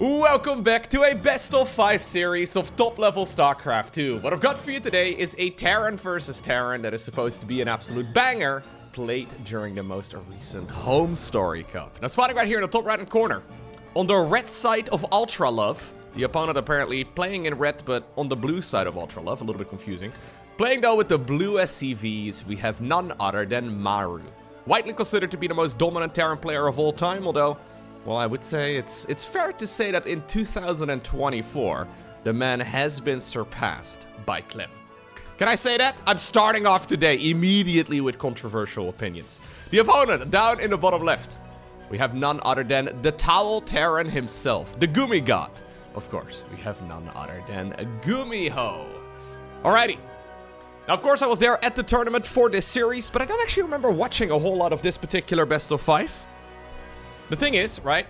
Welcome back to a best of 5 series of top level StarCraft 2. What I've got for you today is a Terran versus Terran that is supposed to be an absolute banger, played during the most recent HomeStory Cup. Now, spotting right here in the top right hand corner, on the red side of Ultra Love, the opponent apparently playing in red, but on the blue side of Ultra Love, a little bit confusing. Playing though with the blue SCVs, we have none other than Maru. Widely considered to be the most dominant Terran player of all time, although, well, I would say it's fair to say that in 2024, the man has been surpassed by Clem. Can I say that? I'm starting off today immediately with controversial opinions. The opponent, down in the bottom left, we have none other than the Towel Terran himself, the Gumi God. Of course, we have none other than GuMiho. Alrighty. Now, of course, I was there at the tournament for this series, but I don't actually remember watching a whole lot of this particular best of 5. The thing is, right,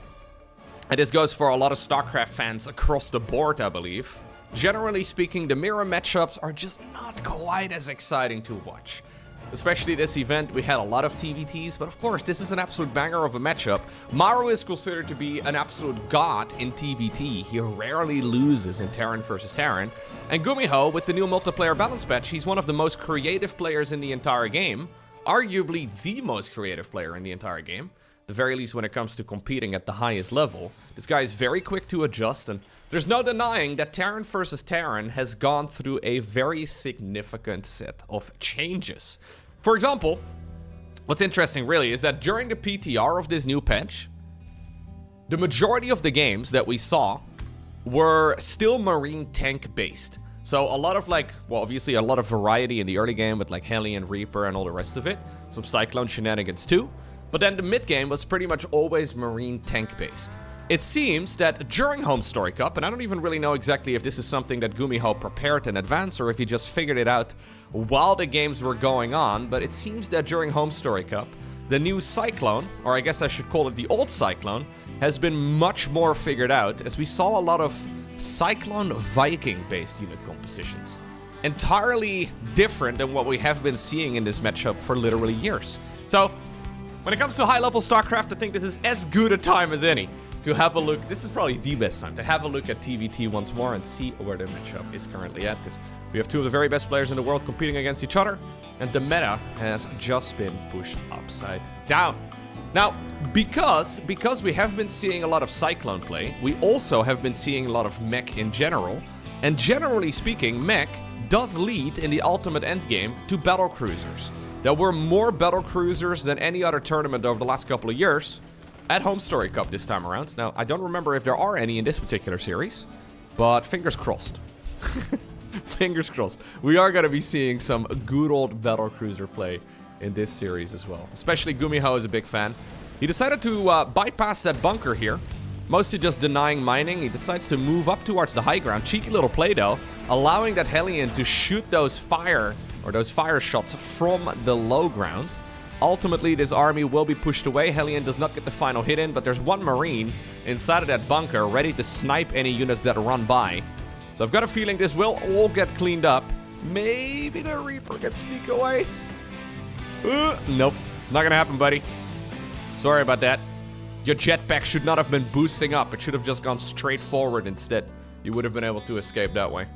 and this goes for a lot of StarCraft fans across the board, I believe, generally speaking, the mirror matchups are just not quite as exciting to watch. Especially this event, we had a lot of TVTs, but of course, this is an absolute banger of a matchup. Maru is considered to be an absolute god in TVT. He rarely loses in Terran versus Terran. And GuMiho, with the new multiplayer balance patch, he's one of the most creative players in the entire game. Arguably the most creative player in the entire game. At the very least when it comes to competing at the highest level. This guy is very quick to adjust, and there's no denying that Terran versus Terran has gone through a very significant set of changes. For example, what's interesting really is that during the PTR of this new patch, the majority of the games that we saw were still Marine tank based. So a lot of obviously a lot of variety in the early game with like Hellion, Reaper and all the rest of it. Some Cyclone shenanigans too. But then the mid game was pretty much always Marine tank based. It seems that during HomeStory Cup, and I don't even really know exactly if this is something that GuMiho prepared in advance or if he just figured it out while the games were going on, but it seems that during HomeStory Cup, the new Cyclone, or I guess I should call it the old Cyclone, has been much more figured out, as we saw a lot of Cyclone Viking-based unit compositions. Entirely different than what we have been seeing in this matchup for literally years. So, when it comes to high-level StarCraft, I think this is as good a time as any to have a look. This is probably the best time to have a look at TVT once more and see where the matchup is currently at, because we have two of the very best players in the world competing against each other, and the meta has just been pushed upside down. Now, because we have been seeing a lot of Cyclone play, we also have been seeing a lot of mech in general, and generally speaking, mech does lead in the ultimate endgame to battlecruisers. There were more battlecruisers than any other tournament over the last couple of years at HomeStory Cup this time around. Now, I don't remember if there are any in this particular series, but fingers crossed. Fingers crossed. We are going to be seeing some good old battlecruiser play in this series as well. Especially GuMiho is a big fan. He decided to bypass that bunker here, mostly just denying mining. He decides to move up towards the high ground. Cheeky little play though, allowing that Hellion to shoot those fire shots from the low ground. Ultimately, this army will be pushed away. Hellion does not get the final hit in, but there's one Marine inside of that bunker ready to snipe any units that run by. So I've got a feeling this will all get cleaned up. Maybe the Reaper gets sneak away. Nope. It's not gonna happen, buddy. Sorry about that. Your jetpack should not have been boosting up. It should have just gone straight forward instead. You would have been able to escape that way.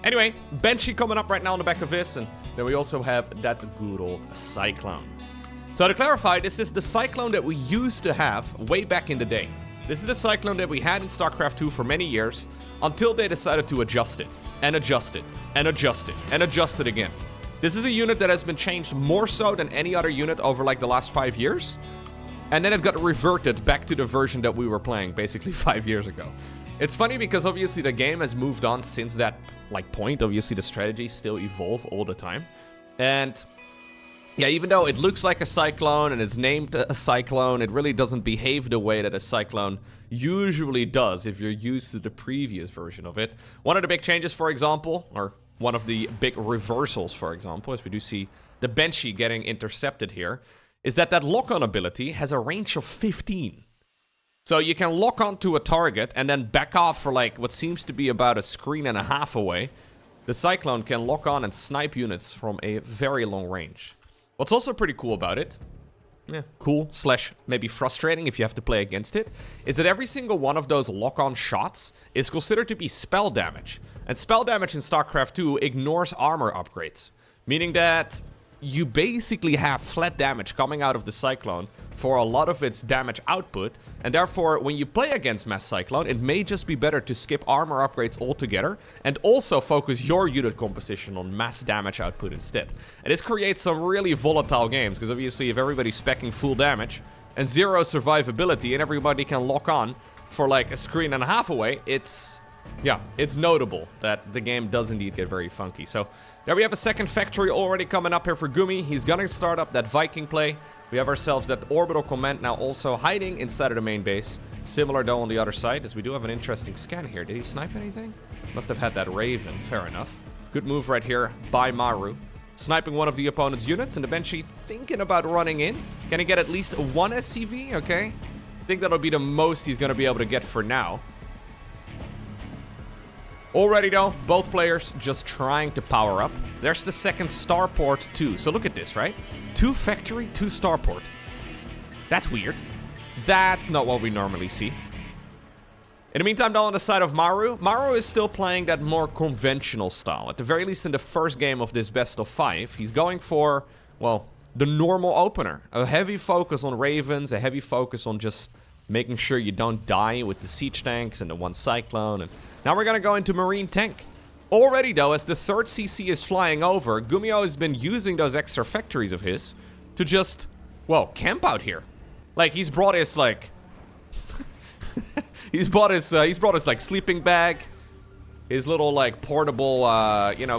Anyway, Banshee coming up right now on the back of this, and then we also have that good old Cyclone. So to clarify, this is the Cyclone that we used to have way back in the day. This is the Cyclone that we had in StarCraft 2 for many years, until they decided to adjust it, and adjust it, and adjust it, and adjust it again. This is a unit that has been changed more so than any other unit over like the last 5 years, and then it got reverted back to the version that we were playing basically 5 years ago. It's funny because obviously the game has moved on since that point. Obviously the strategies still evolve all the time. And yeah, even though it looks like a Cyclone and it's named a Cyclone, it really doesn't behave the way that a Cyclone usually does if you're used to the previous version of it. One of the big changes, for example, or one of the big reversals, for example, as we do see the Banshee getting intercepted here, is that lock-on ability has a range of 15. So you can lock onto a target and then back off for like what seems to be about a screen and a half away. The Cyclone can lock on and snipe units from a very long range. What's also pretty cool about it cool slash maybe frustrating if you have to play against it, is that every single one of those lock-on shots is considered to be spell damage. And spell damage in StarCraft 2 ignores armor upgrades, meaning that you basically have flat damage coming out of the Cyclone for a lot of its damage output, and therefore when you play against Mass Cyclone, it may just be better to skip armor upgrades altogether and also focus your unit composition on mass damage output instead. And this creates some really volatile games, because obviously if everybody's specking full damage and 0 survivability and everybody can lock on for like a screen and a half away, it's notable that the game does indeed get very funky. So there we have a second factory already coming up here for Gumi. He's gonna start up that Viking play. We have ourselves that orbital command now also hiding inside of the main base. Similar though on the other side, as we do have an interesting scan here. Did he snipe anything? Must have had that Raven, fair enough. Good move right here by Maru. Sniping one of the opponent's units, and the Banshee thinking about running in. Can he get at least one SCV? Okay. I think that'll be the most he's gonna be able to get for now. Already though, both players just trying to power up. There's the second starport too. So look at this, right? 2 factory, 2 starport. That's weird. That's not what we normally see. In the meantime though, on the side of Maru, Maru is still playing that more conventional style. At the very least in the first game of this best of 5, he's going for, well, the normal opener. A heavy focus on Ravens, a heavy focus on just making sure you don't die with the siege tanks and the 1 Cyclone. And now we're gonna go into Marine Tank. Already though, as the 3rd CC is flying over, GuMiho has been using those extra factories of his to just, well, camp out here. Like, he's brought his, like... he's brought his, like, sleeping bag. His little, like, portable,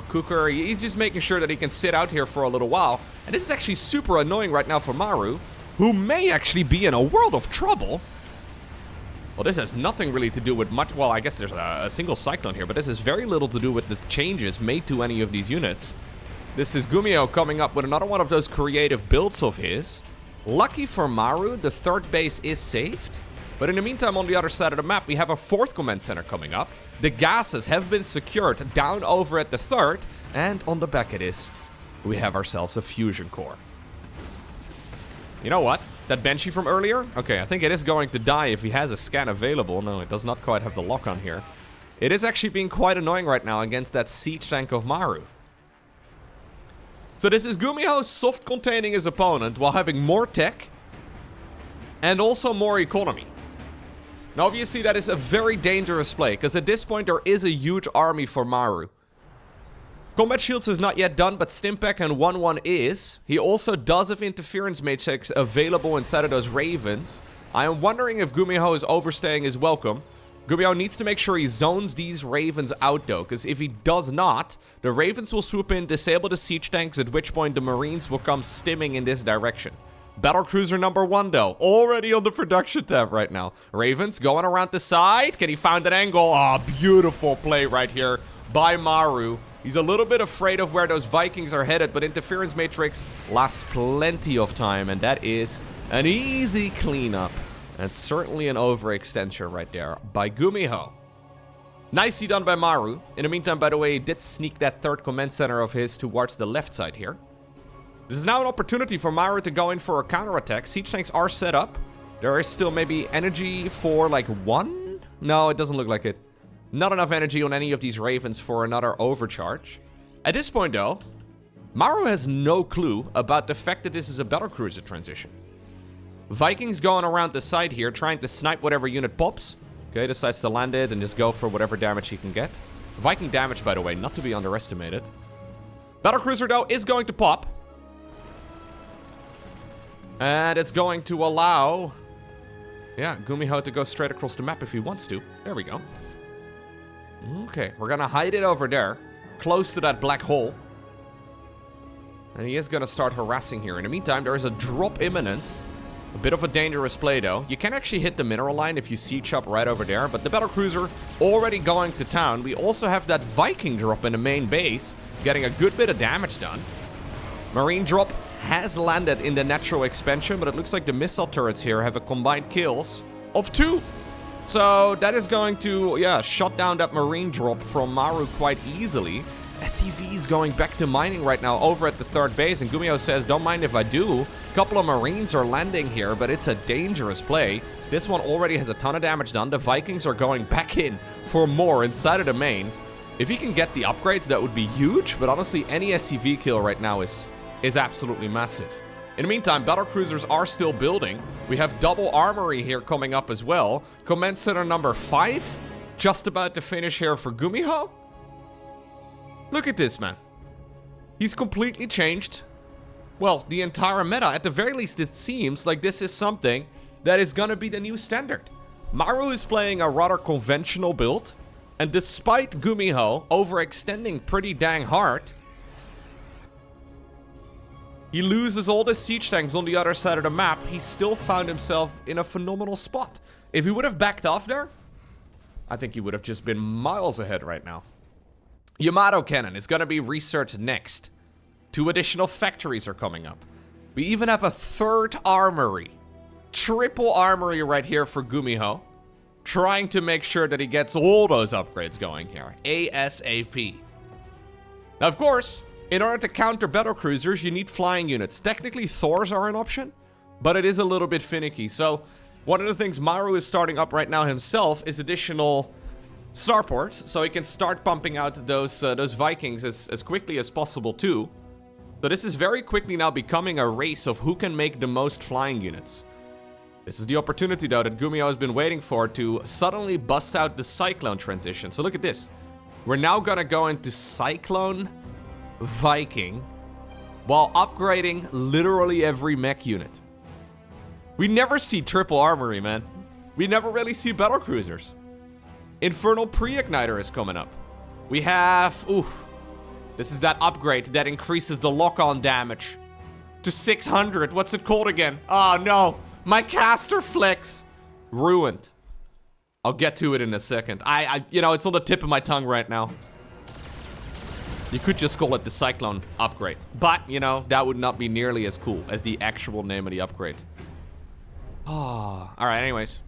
cooker. He's just making sure that he can sit out here for a little while. And this is actually super annoying right now for Maru, who may actually be in a world of trouble. Well, this has nothing really to do with much... Well, I guess there's a single Cyclone here, but this has very little to do with the changes made to any of these units. This is GuMiho coming up with another one of those creative builds of his. Lucky for Maru, the 3rd base is saved. But in the meantime, on the other side of the map, we have a 4th command center coming up. The gases have been secured down over at the 3rd. And on the back of this, we have ourselves a fusion core. You know what? That Banshee from earlier? Okay, I think it is going to die if he has a scan available. No, it does not quite have the lock on here. It is actually being quite annoying right now against that siege tank of Maru. So this is GuMiho soft containing his opponent while having more tech and also more economy. Now obviously that is a very dangerous play, because at this point there is a huge army for Maru. Combat Shields is not yet done, but Stimpack and 1-1 is. He also does have Interference Matrix available inside of those Ravens. I am wondering if GuMiho is overstaying his welcome. GuMiho needs to make sure he zones these Ravens out though, because if he does not, the Ravens will swoop in, disable the siege tanks, at which point the Marines will come stimming in this direction. Battlecruiser number 1 though, already on the production tab right now. Ravens going around the side. Can he find an angle? Ah, beautiful play right here by Maru. He's a little bit afraid of where those Vikings are headed, but Interference Matrix lasts plenty of time, and that is an easy cleanup. And certainly an overextension right there by GuMiho. Nicely done by Maru. In the meantime, by the way, he did sneak that 3rd command center of his towards the left side here. This is now an opportunity for Maru to go in for a counterattack. Siege tanks are set up. There is still maybe energy for like 1? No, it doesn't look like it. Not enough energy on any of these Ravens for another overcharge. At this point though, Maru has no clue about the fact that this is a battlecruiser transition. Vikings going around the side here, trying to snipe whatever unit pops. Okay, decides to land it and just go for whatever damage he can get. Viking damage, by the way, not to be underestimated. Battlecruiser though is going to pop. And it's going to allow... yeah, GuMiho to go straight across the map if he wants to. There we go. Okay, we're gonna hide it over there, close to that black hole. And he is gonna start harassing here. In the meantime, there is a drop imminent. A bit of a dangerous play, though. You can actually hit the mineral line if you siege up right over there, but the battlecruiser already going to town. We also have that Viking drop in the main base, getting a good bit of damage done. Marine drop has landed in the natural expansion, but it looks like the missile turrets here have a combined kills of 2. So that is going to, yeah, shut down that Marine drop from Maru quite easily. SCV is going back to mining right now over at the 3rd base, and GuMiho says, don't mind if I do, couple of Marines are landing here, but it's a dangerous play. This one already has a ton of damage done. The Vikings are going back in for more inside of the main. If he can get the upgrades, that would be huge, but honestly, any SCV kill right now is absolutely massive. In the meantime, battlecruisers are still building. We have double armory here coming up as well. Command Center number 5, just about to finish here for GuMiho. Look at this, man. He's completely changed, well, the entire meta. At the very least, it seems like this is something that is gonna be the new standard. Maru is playing a rather conventional build, and despite GuMiho overextending pretty dang hard, he loses all the siege tanks on the other side of the map. He still found himself in a phenomenal spot. If he would have backed off there, I think he would have just been miles ahead right now. Yamato Cannon is going to be researched next. 2 additional factories are coming up. We even have a 3rd armory. Triple armory right here for GuMiho. Trying to make sure that he gets all those upgrades going here. ASAP. Now, of course, in order to counter battlecruisers, you need flying units. Technically, Thors are an option, but it is a little bit finicky. So, one of the things Maru is starting up right now himself is additional starports, so he can start pumping out those Vikings as quickly as possible too. So this is very quickly now becoming a race of who can make the most flying units. This is the opportunity though that GuMiho has been waiting for to suddenly bust out the Cyclone transition. So look at this. We're now gonna go into Cyclone Viking while upgrading literally every mech unit. We never see triple armory, man. We never really see battlecruisers. Infernal Pre-Igniter is coming up. We have, this is that upgrade that increases the lock-on damage to 600. What's it called again? Oh no, my caster flex. Ruined. I'll get to it in a second. You know, it's on the tip of my tongue right now. You could just call it the Cyclone upgrade. But, you know, that would not be nearly as cool as the actual name of the upgrade. Oh, alright, anyways.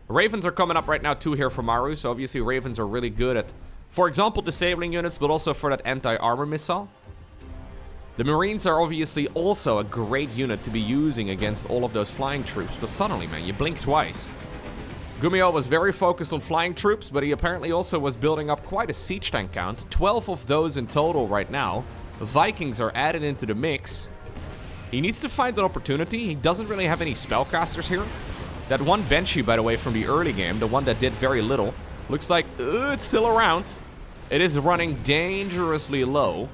Ravens are coming up right now too here for Maru, so obviously Ravens are really good at, for example, disabling units, but also for that anti-armor missile. The Marines are obviously also a great unit to be using against all of those flying troops, but suddenly, man, you blink twice. GuMiho was very focused on flying troops, but he apparently also was building up quite a siege tank count. 12 of those in total right now. Vikings are added into the mix. He needs to find an opportunity. He doesn't really have any spellcasters here. That one Banshee, by the way, from the early game, the one that did very little, looks like it's still around. It is running dangerously low.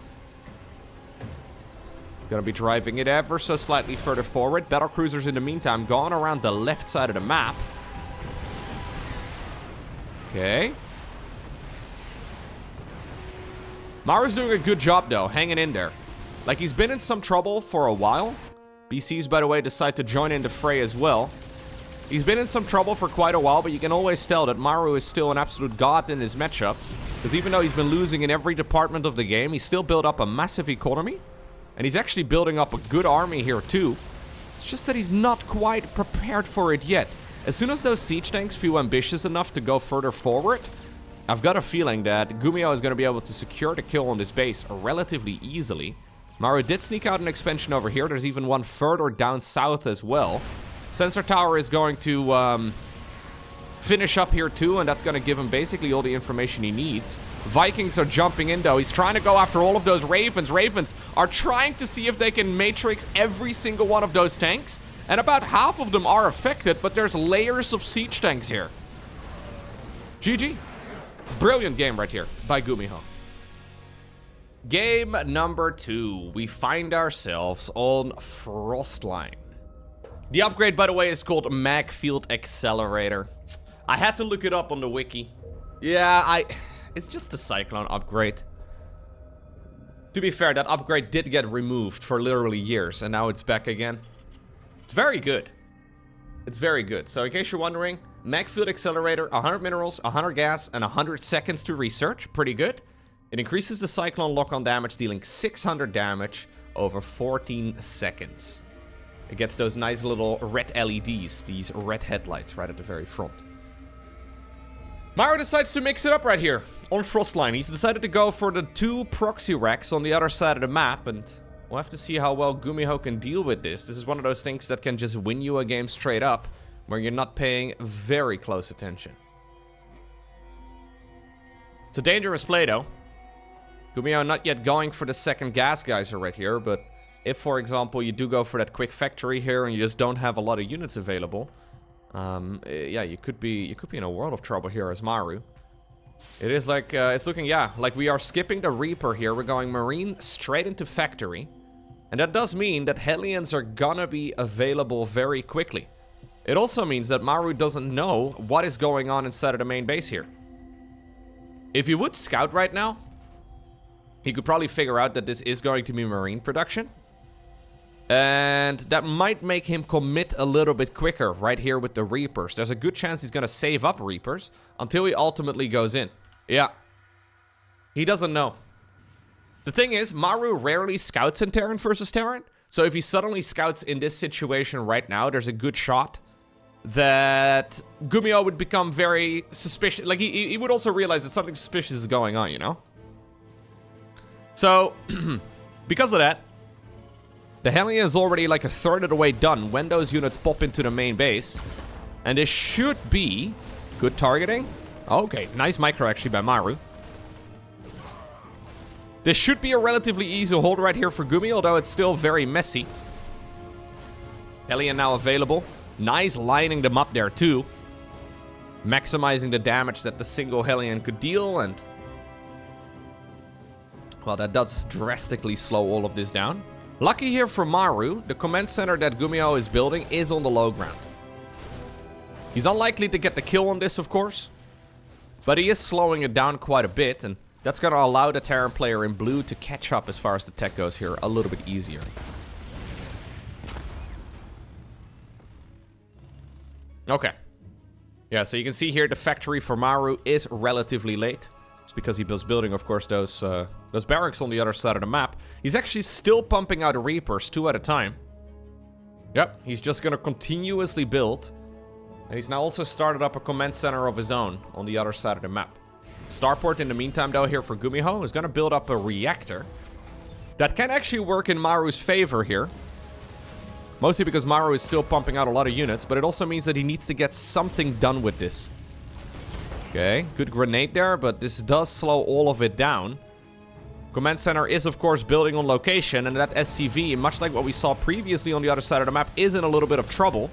Gonna be driving it ever so slightly further forward. Battlecruisers in the meantime gone around the left side of the map. Okay. Maru's doing a good job though, hanging in there. Like he's been in some trouble for a while. BCs, by the way, decide to join in the fray as well. He's been in some trouble for quite a while, but you can always tell that Maru is still an absolute god in his matchup. Because even though he's been losing in every department of the game, he's still built up a massive economy. And he's actually building up a good army here too. It's just that he's not quite prepared for it yet. As soon as those siege tanks feel ambitious enough to go further forward, I've got a feeling that GuMiho is going to be able to secure the kill on this base relatively easily. Maru did sneak out an expansion over here. There's even one further down south as well. Sensor Tower is going to finish up here too, and that's going to give him basically all the information he needs. Vikings are jumping in though. He's trying to go after all of those Ravens. Ravens are trying to see if they can matrix every single one of those tanks. And about half of them are affected, but there's layers of siege tanks here. GG. Brilliant game right here by GuMiho. Game number 2. We find ourselves on Frostline. The upgrade, by the way, is called Mag Field Accelerator. I had to look it up on the wiki. Yeah, it's just a Cyclone upgrade. To be fair, that upgrade did get removed for literally years, and now it's back again. It's very good. It's very good. So in case you're wondering, Mag Field Accelerator, 100 minerals, 100 gas, and 100 seconds to research. Pretty good. It increases the Cyclone lock-on damage, dealing 600 damage over 14 seconds. It gets those nice little red LEDs, these red headlights right at the very front. Maru decides to mix it up right here on Frostline. He's decided to go for the 2 proxy racks on the other side of the map, and We'll have to see how well GuMiho can deal with this. This is one of those things that can just win you a game straight up, where you're not paying very close attention. It's a dangerous play, though. GuMiho not yet going for the second gas geyser right here, but if, for example, you do go for that quick factory here and you just don't have a lot of units available, yeah, you could be in a world of trouble here as Maru. It is like, it's looking, yeah, like we are skipping the Reaper here. We're going Marine straight into factory. And that does mean that Hellions are gonna be available very quickly. It also means that Maru doesn't know what is going on inside of the main base here. If you would scout right now, he could probably figure out that this is going to be Marine production. And that might make him commit a little bit quicker right here with the Reapers. There's a good chance he's going to save up Reapers until he ultimately goes in. Yeah. He doesn't know. The thing is, Maru rarely scouts in Terran versus Terran. So if he suddenly scouts in this situation right now, there's a good shot that GuMiho would become very suspicious. Like, he would also realize that something suspicious is going on, you know? So, because of that, the Hellion is already like a third of the way done when those units pop into the main base. And this should be good targeting. Okay, nice micro actually by Maru. This should be a relatively easy hold right here for GuMiho, although it's still very messy. Hellion now available. Nice lining them up there too. Maximizing the damage that the single Hellion could deal, and well, that does drastically slow all of this down. Lucky here for Maru, the command center that GuMiho is building is on the low ground. He's unlikely to get the kill on this, of course, but he is slowing it down quite a bit, and that's going to allow the Terran player in blue to catch up as far as the tech goes here a little bit easier. Okay. Yeah, so you can see here the factory for Maru is relatively late. It's because he was building, of course, those barracks on the other side of the map. He's actually still pumping out Reapers 2 at a time. Yep, he's just going to continuously build. And he's now also started up a command center of his own on the other side of the map. Starport in the meantime, though, here for GuMiho is going to build up a reactor. That can actually work in Maru's favor here. Mostly because Maru is still pumping out a lot of units, but it also means that he needs to get something done with this. Okay, good grenade there, but this does slow all of it down. Command center is, of course, building on location, and that SCV, much like what we saw previously on the other side of the map, is in a little bit of trouble.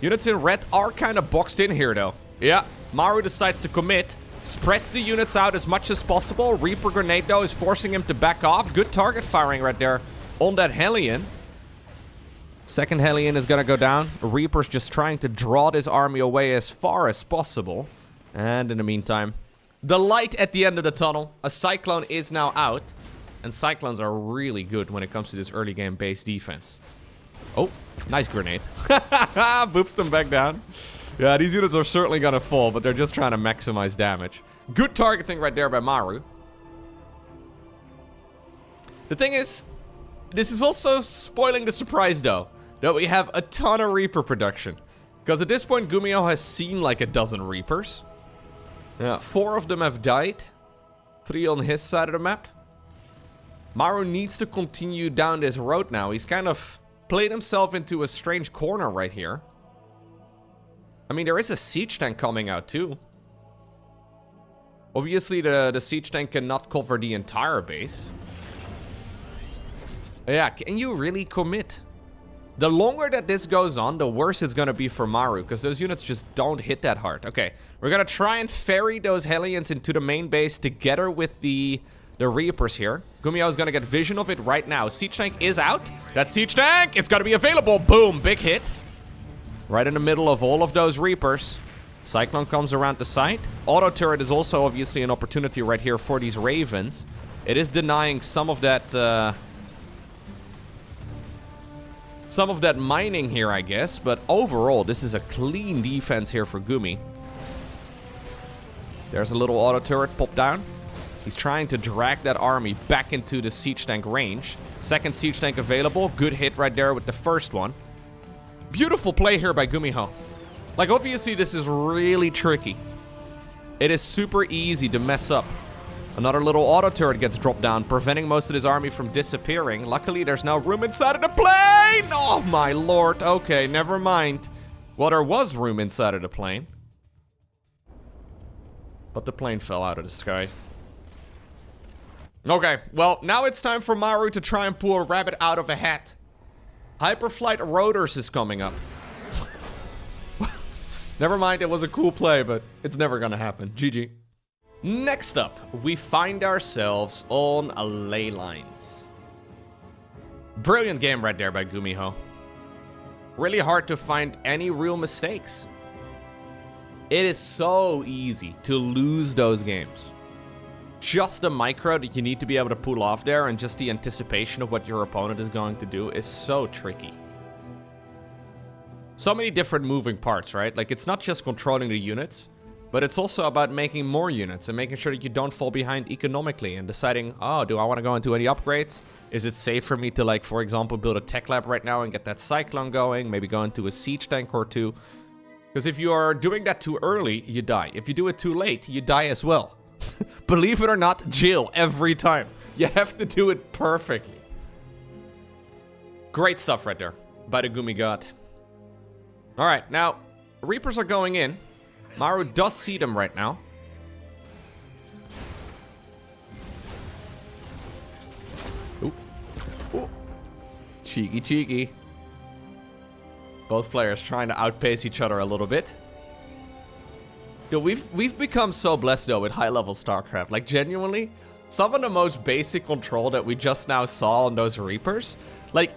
Units in red are kind of boxed in here, though. Yeah, Maru decides to commit, spreads the units out as much as possible. Reaper grenade, though, is forcing him to back off. Good target firing right there on that Hellion. Second Hellion is gonna go down. Reaper's just trying to draw this army away as far as possible. And in the meantime, the light at the end of the tunnel. A Cyclone is now out. And Cyclones are really good when it comes to this early game base defense. Oh, nice grenade. Boops them back down. Yeah, these units are certainly gonna fall, but they're just trying to maximize damage. Good targeting right there by Maru. The thing is, this is also spoiling the surprise, though, that we have a ton of Reaper production. Because at this point, GuMiho has seen like a dozen Reapers. Yeah, 4 of them have died. 3 on his side of the map. Maru needs to continue down this road now. He's kind of played himself into a strange corner right here. I mean, there is a siege tank coming out too. Obviously, the siege tank cannot cover the entire base. Yeah, can you really commit? The longer that this goes on, the worse it's gonna be for Maru, because those units just don't hit that hard. Okay, we're gonna try and ferry those Hellions into the main base together with the Reapers here. GuMiho is gonna get vision of it right now. Siege tank is out. That siege tank, it's gonna be available. Boom, big hit. Right in the middle of all of those Reapers. Cyclone comes around the side. Auto turret is also obviously an opportunity right here for these Ravens. It is denying some of that mining here, I guess, but overall, this is a clean defense here for Gumi. There's a little auto turret pop down. He's trying to drag that army back into the siege tank range. Second siege tank available. Good hit right there with the first one. Beautiful play here by GuMiho. Like, obviously, this is really tricky. It is super easy to mess up Another little auto turret gets dropped down, preventing most of his army from disappearing. Luckily, there's now room inside of the plane! Oh my lord. Okay, never mind. Well, there was room inside of the plane. But the plane fell out of the sky. Okay, well, now it's time for Maru to try and pull a rabbit out of a hat. Hyperflight Rotors is coming up. Never mind, it was a cool play, but it's never gonna happen. GG. Next up, we find ourselves on ley lines. Brilliant game right there by GuMiho. Really hard to find any real mistakes. It is so easy to lose those games. Just the micro that you need to be able to pull off there and just the anticipation of what your opponent is going to do is so tricky. So many different moving parts, right? Like, it's not just controlling the units, but it's also about making more units and making sure that you don't fall behind economically and deciding, oh, do I want to go into any upgrades? Is it safe for me to, like, for example, build a tech lab right now and get that cyclone going? Maybe go into a siege tank or two. Because if you are doing that too early, you die. If you do it too late, you die as well. Believe it or not, jail every time. You have to do it perfectly. Great stuff right there by the Gumi God. Alright, now, Reapers are going in. Maru does see them right now. Ooh. Ooh. Cheeky, cheeky. Both players trying to outpace each other a little bit. Yo, we've become so blessed, though, with high-level StarCraft. Like, genuinely, some of the most basic control that we just now saw on those Reapers, like,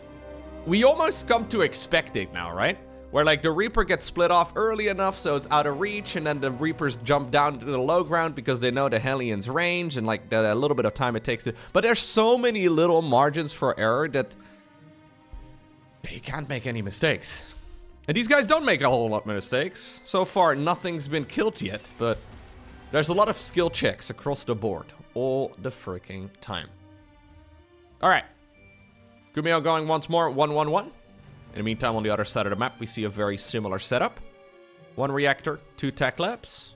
we almost come to expect it now, right? Where, like, the Reaper gets split off early enough so it's out of reach, and then the Reapers jump down to the low ground because they know the Hellions' range and, like, the little bit of time it takes to... But there's so many little margins for error that you can't make any mistakes. And these guys don't make a whole lot of mistakes. So far, nothing's been killed yet, but there's a lot of skill checks across the board all the freaking time. All right. GuMiho going once more, 1-1-1. In the meantime, on the other side of the map, we see a very similar setup. One reactor, 2 tech labs.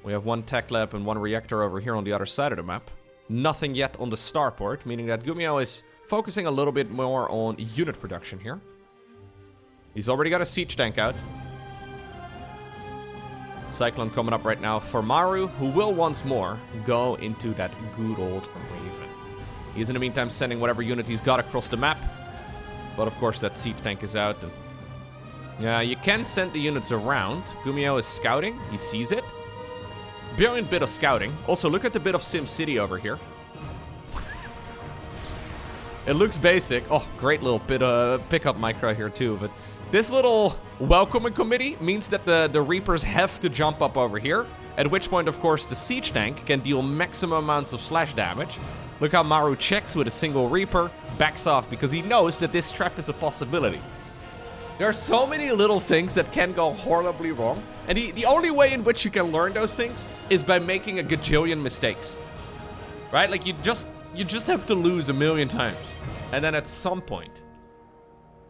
We have 1 tech lab and 1 reactor over here on the other side of the map. Nothing yet on the starport, meaning that GuMiho is focusing a little bit more on unit production here. He's already got a siege tank out. Cyclone coming up right now for Maru, who will once more go into that good old Raven. He's in the meantime sending whatever unit he's got across the map. But of course that siege tank is out. And yeah, you can send the units around. GuMiho is scouting. He sees it. Brilliant bit of scouting. Also, look at the bit of SimCity over here. It looks basic. Oh, great little bit of pickup micro here too. But this little welcoming committee means that the Reapers have to jump up over here. At which point, of course, the siege tank can deal maximum amounts of slash damage. Look how Maru checks with a single Reaper, backs off because he knows that this trap is a possibility. There are so many little things that can go horribly wrong, and the only way in which you can learn those things is by making a gajillion mistakes. Right? Like, you just have to lose a million times, and then at some point,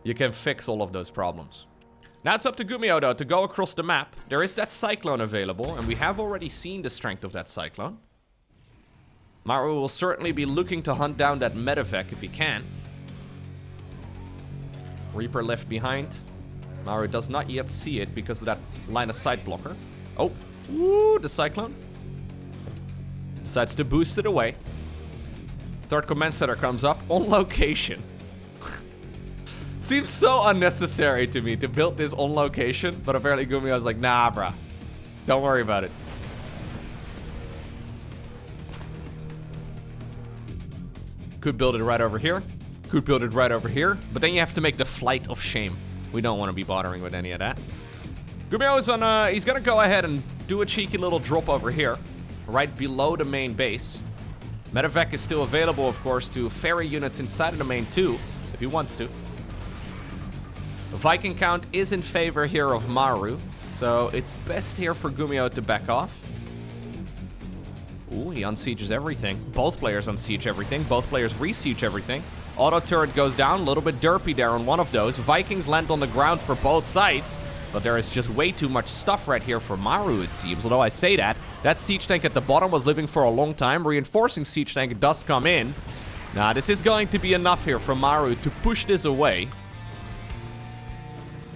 you can fix all of those problems. Now it's up to GuMiho, though, to go across the map. There is that Cyclone available, and we have already seen the strength of that Cyclone. Maru will certainly be looking to hunt down that medevac if he can. Reaper left behind. Maru does not yet see it because of that line of sight blocker. Oh, ooh, the Cyclone. Decides to boost it away. Third command center comes up on location. Seems so unnecessary to me to build this on location, but apparently GuMiho was like, nah, bruh. Don't worry about it. Could build it right over here. Could build it right over here. But then you have to make the flight of shame. We don't want to be bothering with any of that. GuMiho is on, he's gonna go ahead and do a cheeky little drop over here. Right below the main base. Medevac is still available, of course, to ferry units inside of the main too, if he wants to. The Viking count is in favor here of Maru. So it's best here for GuMiho to back off. Ooh, he unsieges everything. Both players unsiege everything. Both players re-siege everything. Auto turret goes down. A little bit derpy there on one of those. Vikings land on the ground for both sides. But there is just way too much stuff right here for Maru, it seems. Although I say that, that siege tank at the bottom was living for a long time. Reinforcing siege tank does come in. Now, this is going to be enough here for Maru to push this away.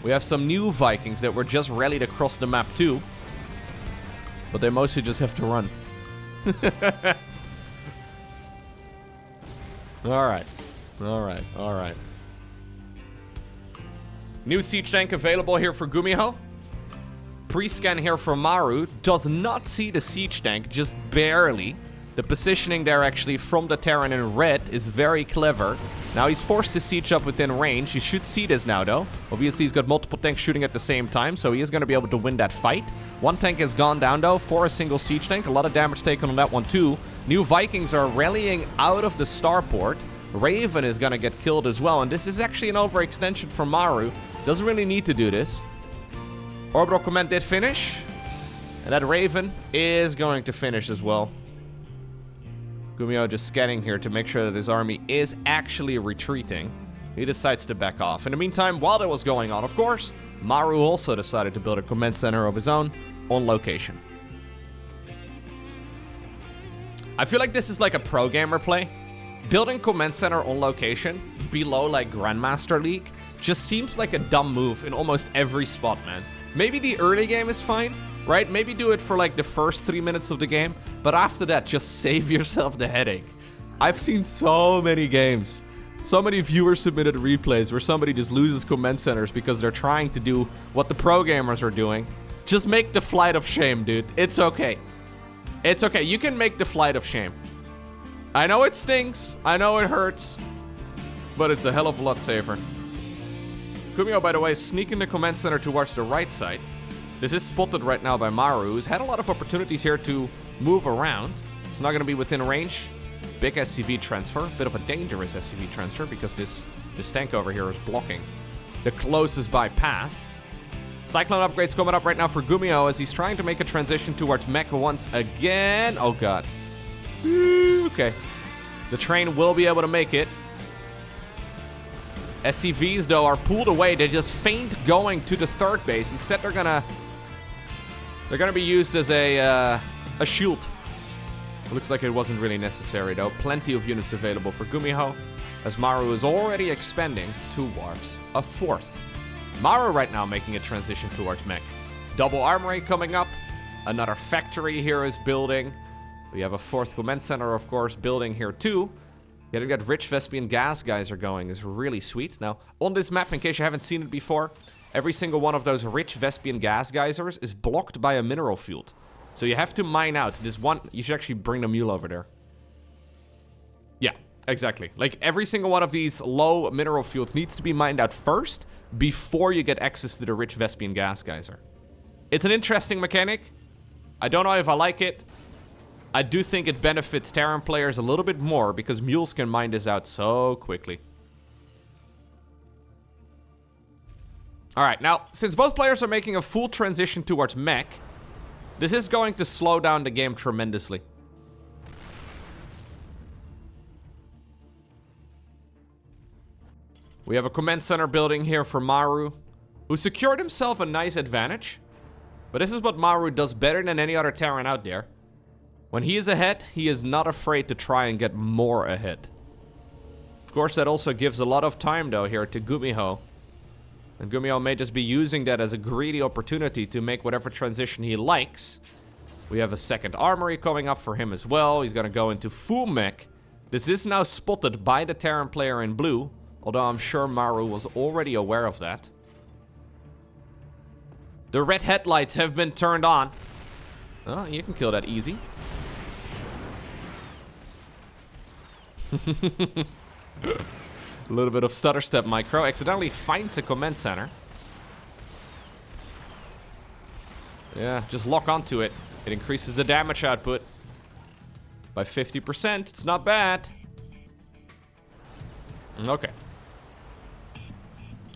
We have some new Vikings that were just rallied across the map too. But they mostly just have to run. Alright. Alright, alright. New siege tank available here for GuMiho. Pre-scan here for Maru. Does not see the siege tank, just barely. The positioning there actually from the Terran in red is very clever. Now he's forced to siege up within range. He should see this now though. Obviously he's got multiple tanks shooting at the same time, so he is going to be able to win that fight. One tank has gone down though for a single siege tank. A lot of damage taken on that one too. New Vikings are rallying out of the starport. Raven is going to get killed as well, and this is actually an overextension from Maru. Doesn't really need to do this. Orbital Command did finish, and that Raven is going to finish as well. GuMiho just scanning here to make sure that his army is actually retreating. He decides to back off. In the meantime, while that was going on, of course, Maru also decided to build a command center of his own on location. I feel like this is like a pro gamer play. Building command center on location below like Grandmaster League just seems like a dumb move in almost every spot, man. Maybe the early game is fine, right? Maybe do it for like the first 3 minutes of the game, but after that, just save yourself the headache. I've seen so many games, so many viewer-submitted replays where somebody just loses command centers because they're trying to do what the pro gamers are doing. Just make the flight of shame, dude. It's okay. It's okay. You can make the flight of shame. I know it stings. I know it hurts. But it's a hell of a lot safer. GuMiho, by the way, is sneaking the command center towards the right side. This is spotted right now by Maru, who's had a lot of opportunities here to move around. It's not going to be within range. Big SCV transfer. Bit of a dangerous SCV transfer because this tank over here is blocking the closest by path. Cyclone upgrades coming up right now for GuMiho as he's trying to make a transition towards mech once again. Oh, God. Okay. The train will be able to make it. SCVs, though, are pulled away. They just feint going to the third base. Instead, they're gonna be used as a shield. It looks like it wasn't really necessary, though. Plenty of units available for GuMiho, as Maru is already expanding towards a fourth. Maru right now making a transition towards mech. Double armory coming up. Another factory here is building. We have a fourth command center, of course, building here too. Getting that rich Vespian gas geyser going is really sweet. Now, on this map, in case you haven't seen it before, every single one of those rich Vespian gas geysers is blocked by a mineral field. So you have to mine out this one. You should actually bring the mule over there. Yeah, exactly. Like every single one of these low mineral fields needs to be mined out first before you get access to the rich Vespian gas geyser. It's an interesting mechanic. I don't know if I like it. I do think it benefits Terran players a little bit more because mules can mine this out so quickly. Alright, now, since both players are making a full transition towards mech, this is going to slow down the game tremendously. We have a command center building here for Maru, who secured himself a nice advantage. But this is what Maru does better than any other Terran out there. When he is ahead, he is not afraid to try and get more ahead. Of course, that also gives a lot of time, though, here to GuMiho. And GuMiho may just be using that as a greedy opportunity to make whatever transition he likes. We have a second armory coming up for him as well. He's going to go into full mech. This is now spotted by the Terran player in blue, although I'm sure Maru was already aware of that. The red headlights have been turned on. Oh, you can kill that easy. A little bit of stutter step micro. Accidentally finds a command center. Yeah, just lock onto it. It increases the damage output by 50%. It's not bad. Okay.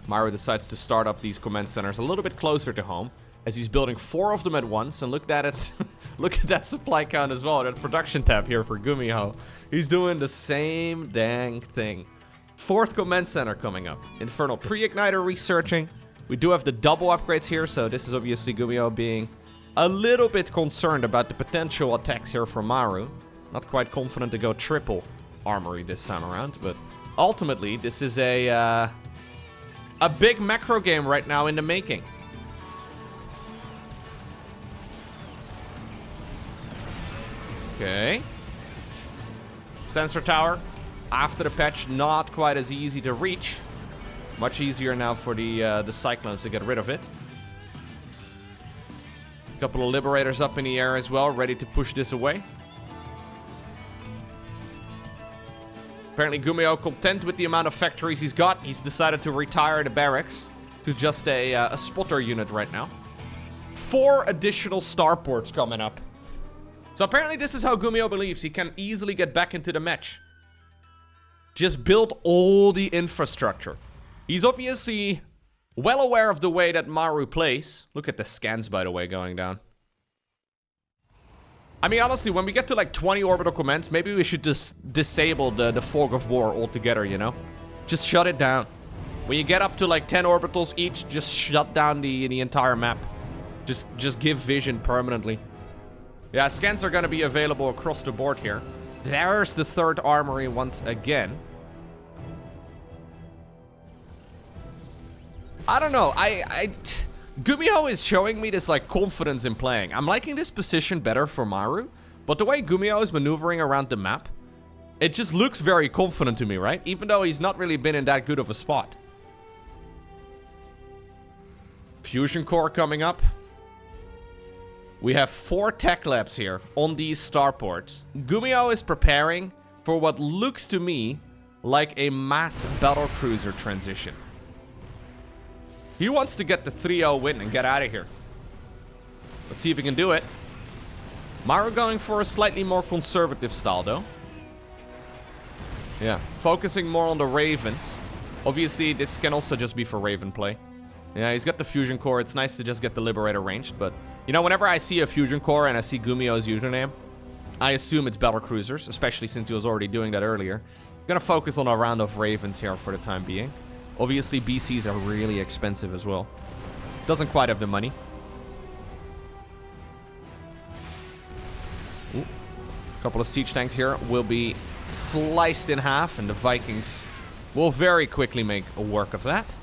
Maru decides to start up these command centers a little bit closer to home, as he's building 4 of them at once. And look at it. Look at that supply count as well. That production tab here for GuMiho. He's doing the same dang thing. 4th command center coming up. Infernal pre-igniter researching. We do have the double upgrades here, so this is obviously GuMiho being a little bit concerned about the potential attacks here from Maru. Not quite confident to go triple armory this time around, but ultimately, this is a big macro game right now in the making. Okay. Sensor tower, after the patch, not quite as easy to reach. Much easier now for the Cyclones to get rid of it. A couple of Liberators up in the air as well, ready to push this away. Apparently GuMiho, content with the amount of factories he's got, he's decided to retire the barracks to just a spotter unit right now. 4 additional starports coming up. So apparently this is how GuMiho believes he can easily get back into the match. Just build all the infrastructure. He's obviously well aware of the way that Maru plays. Look at the scans, by the way, going down. I mean, honestly, when we get to like 20 orbital commands, maybe we should just disable the fog of war altogether, you know? Just shut it down. When you get up to like 10 orbitals each, just shut down the entire map. Just give vision permanently. Yeah, scans are going to be available across the board here. There's the 3rd armory once again. I don't know. GuMiho is showing me this like confidence in playing. I'm liking this position better for Maru, but the way GuMiho is maneuvering around the map, it just looks very confident to me, right? Even though he's not really been in that good of a spot. Fusion core coming up. We have 4 tech labs here on these starports. GuMiho is preparing for what looks to me like a mass battlecruiser transition. He wants to get the 3-0 win and get out of here. Let's see if he can do it. Maru going for a slightly more conservative style, though. Yeah, focusing more on the Ravens. Obviously, this can also just be for Raven play. Yeah, he's got the Fusion Core. It's nice to just get the Liberator ranged, but... You know, whenever I see a Fusion Core and I see GuMiho's username, I assume it's Battlecruisers, especially since he was already doing that earlier. Gonna focus on a round of Ravens here for the time being. Obviously, BCs are really expensive as well. Doesn't quite have the money. Ooh. A couple of siege tanks here will be sliced in half, and the Vikings will very quickly make a work of that.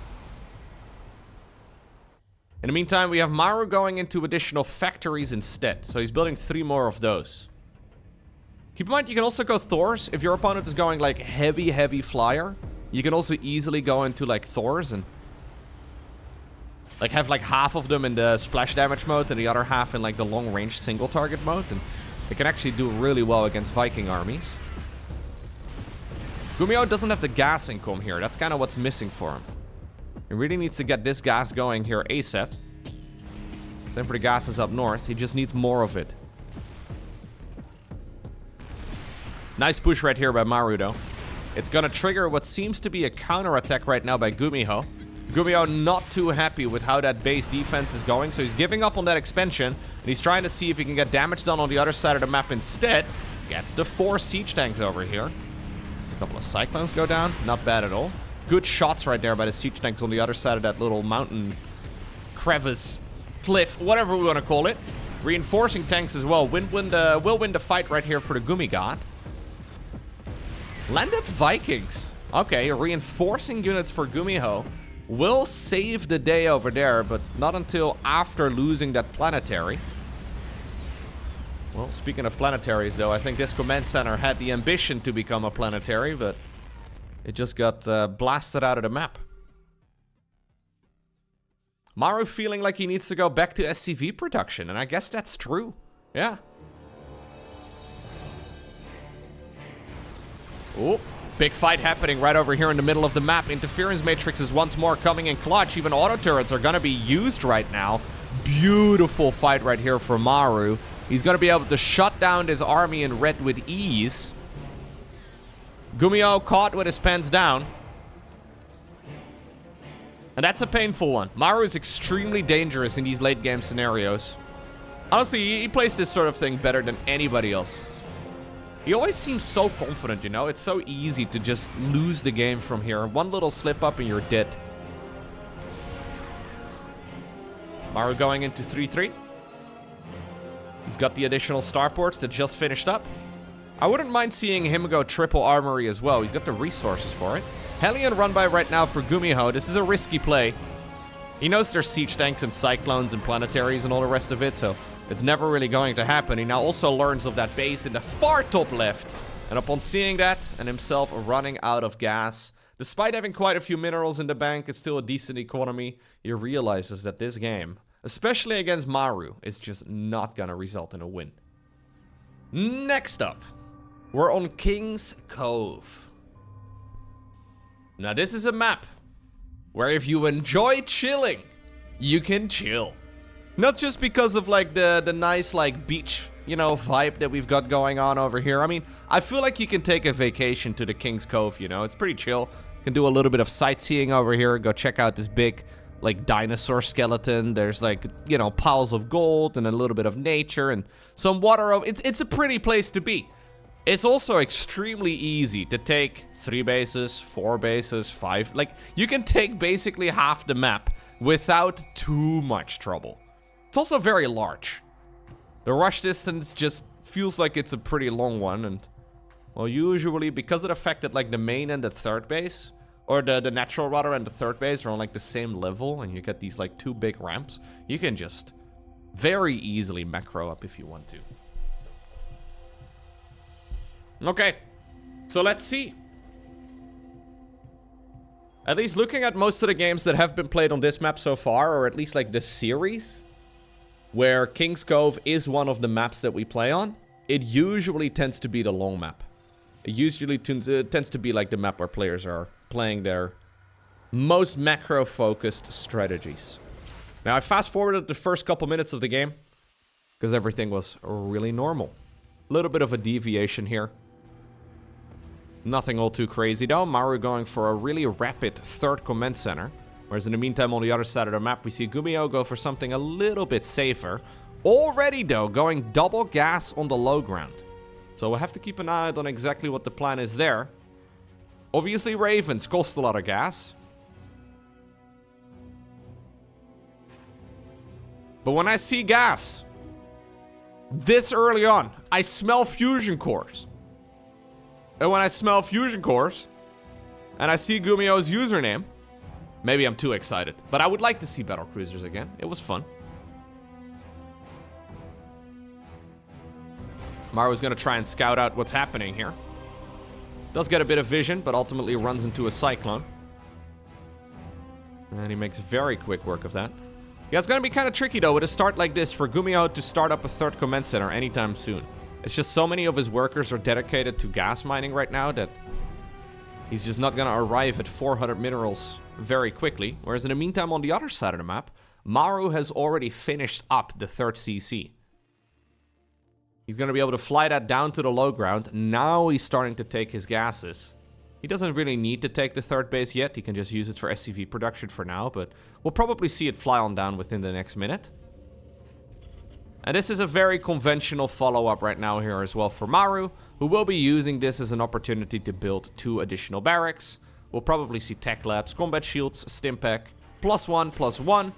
In the meantime, we have Maru going into additional factories instead. So he's building 3 more of those. Keep in mind, you can also go Thors. If your opponent is going like heavy flyer, you can also easily go into like Thors and like have like half of them in the splash damage mode and the other half in like the long range single target mode. And it can actually do really well against Viking armies. GuMiho doesn't have the gas income here. That's kind of what's missing for him. He really needs to get this gas going here ASAP. Same for the gases up north. He just needs more of it. Nice push right here by Maru, though. It's gonna trigger what seems to be a counterattack right now by GuMiho. GuMiho not too happy with how that base defense is going, so he's giving up on that expansion, and he's trying to see if he can get damage done on the other side of the map instead. Gets the 4 siege tanks over here. A couple of Cyclones go down. Not bad at all. Good shots right there by the siege tanks on the other side of that little mountain crevice, cliff, whatever we want to call it. Reinforcing tanks as well. Will win the fight right here for the Gumi God. Landed Vikings. Okay, reinforcing units for GuMiho will save the day over there, but not until after losing that planetary. Well, speaking of planetaries, though, I think this command center had the ambition to become a planetary, but it just got blasted out of the map. Maru feeling like he needs to go back to SCV production, and I guess that's true. Yeah. Oh, big fight happening right over here in the middle of the map. Interference matrix is once more coming in clutch. Even auto turrets are going to be used right now. Beautiful fight right here for Maru. He's going to be able to shut down this army in red with ease. GuMiho caught with his pants down. And that's a painful one. Maru is extremely dangerous in these late game scenarios. Honestly, he plays this sort of thing better than anybody else. He always seems so confident, you know? It's so easy to just lose the game from here. One little slip up and you're dead. Maru going into 3-3. He's got the additional starports that just finished up. I wouldn't mind seeing him go triple armory as well. He's got the resources for it. Hellion run by right now for GuMiho. This is a risky play. He knows there's siege tanks and cyclones and planetaries and all the rest of it, so it's never really going to happen. He now also learns of that base in the far top left. And upon seeing that and himself running out of gas, despite having quite a few minerals in the bank, it's still a decent economy, he realizes that this game, especially against Maru, is just not gonna result in a win. Next up, we're on King's Cove. Now this is a map where if you enjoy chilling, you can chill. Not just because of like the nice like beach, you know, vibe that we've got going on over here. I mean, I feel like you can take a vacation to the King's Cove, you know. It's pretty chill. You can do a little bit of sightseeing over here. Go check out this big like dinosaur skeleton. There's like, you know, piles of gold and a little bit of nature and some water. It's a pretty place to be. It's also extremely easy to take 3 bases, 4 bases, 5. Like, you can take basically half the map without too much trouble. It's also very large. The rush distance just feels like it's a pretty long one. And, well, usually, because of the fact that, like, the main and the third base, or the natural rudder and the third base are on, like, the same level, and you get these, like, 2 big ramps, you can just very easily macro up if you want to. Okay, so let's see. At least looking at most of the games that have been played on this map so far, or at least like the series, where King's Cove is one of the maps that we play on, it usually tends to be the long map. It usually tends to be like the map where players are playing their most macro-focused strategies. Now, I fast-forwarded the first couple minutes of the game, because everything was really normal. A little bit of a deviation here. Nothing all too crazy though. Maru going for a really rapid third command center. Whereas in the meantime, on the other side of the map, we see GuMiho go for something a little bit safer. Already though, going double gas on the low ground. So we'll have to keep an eye out on exactly what the plan is there. Obviously, Ravens cost a lot of gas. But when I see gas this early on, I smell fusion cores. And when I smell fusion cores, and I see GuMiho's username, maybe I'm too excited. But I would like to see Battlecruisers again. It was fun. Maru's going to try and scout out what's happening here. Does get a bit of vision, but ultimately runs into a cyclone. And he makes very quick work of that. Yeah, it's going to be kind of tricky, though, with a start like this for GuMiho to start up a third command center anytime soon. It's just so many of his workers are dedicated to gas mining right now that he's just not going to arrive at 400 minerals very quickly. Whereas in the meantime, on the other side of the map, Maru has already finished up the third CC. He's going to be able to fly that down to the low ground. Now he's starting to take his gases. He doesn't really need to take the third base yet. He can just use it for SCV production for now, but we'll probably see it fly on down within the next minute. And this is a very conventional follow-up right now here as well for Maru, who will be using this as an opportunity to build 2 additional barracks. We'll probably see tech labs, combat shields, stimpack, +1/+1.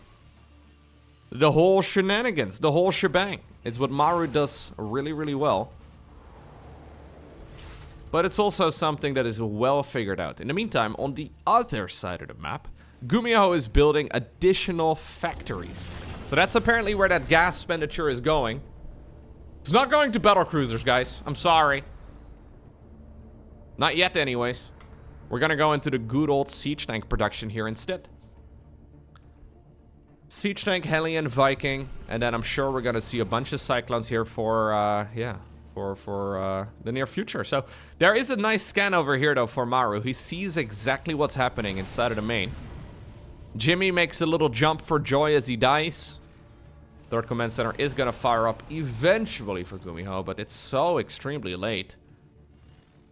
The whole shenanigans, the whole shebang. It's what Maru does really, really well. But it's also something that is well figured out. In the meantime, on the other side of the map, GuMiho is building additional factories. So that's apparently where that gas expenditure is going. It's not going to battlecruisers, guys. I'm sorry. Not yet, anyways. We're gonna go into the good old siege tank production here instead. Siege tank, Hellion, Viking, and then I'm sure we're gonna see a bunch of cyclones here for, the near future. So there is a nice scan over here, though, for Maru. He sees exactly what's happening inside of the main. Jimmy makes a little jump for joy as he dies. Third command center is gonna fire up eventually for GuMiho, but it's so extremely late.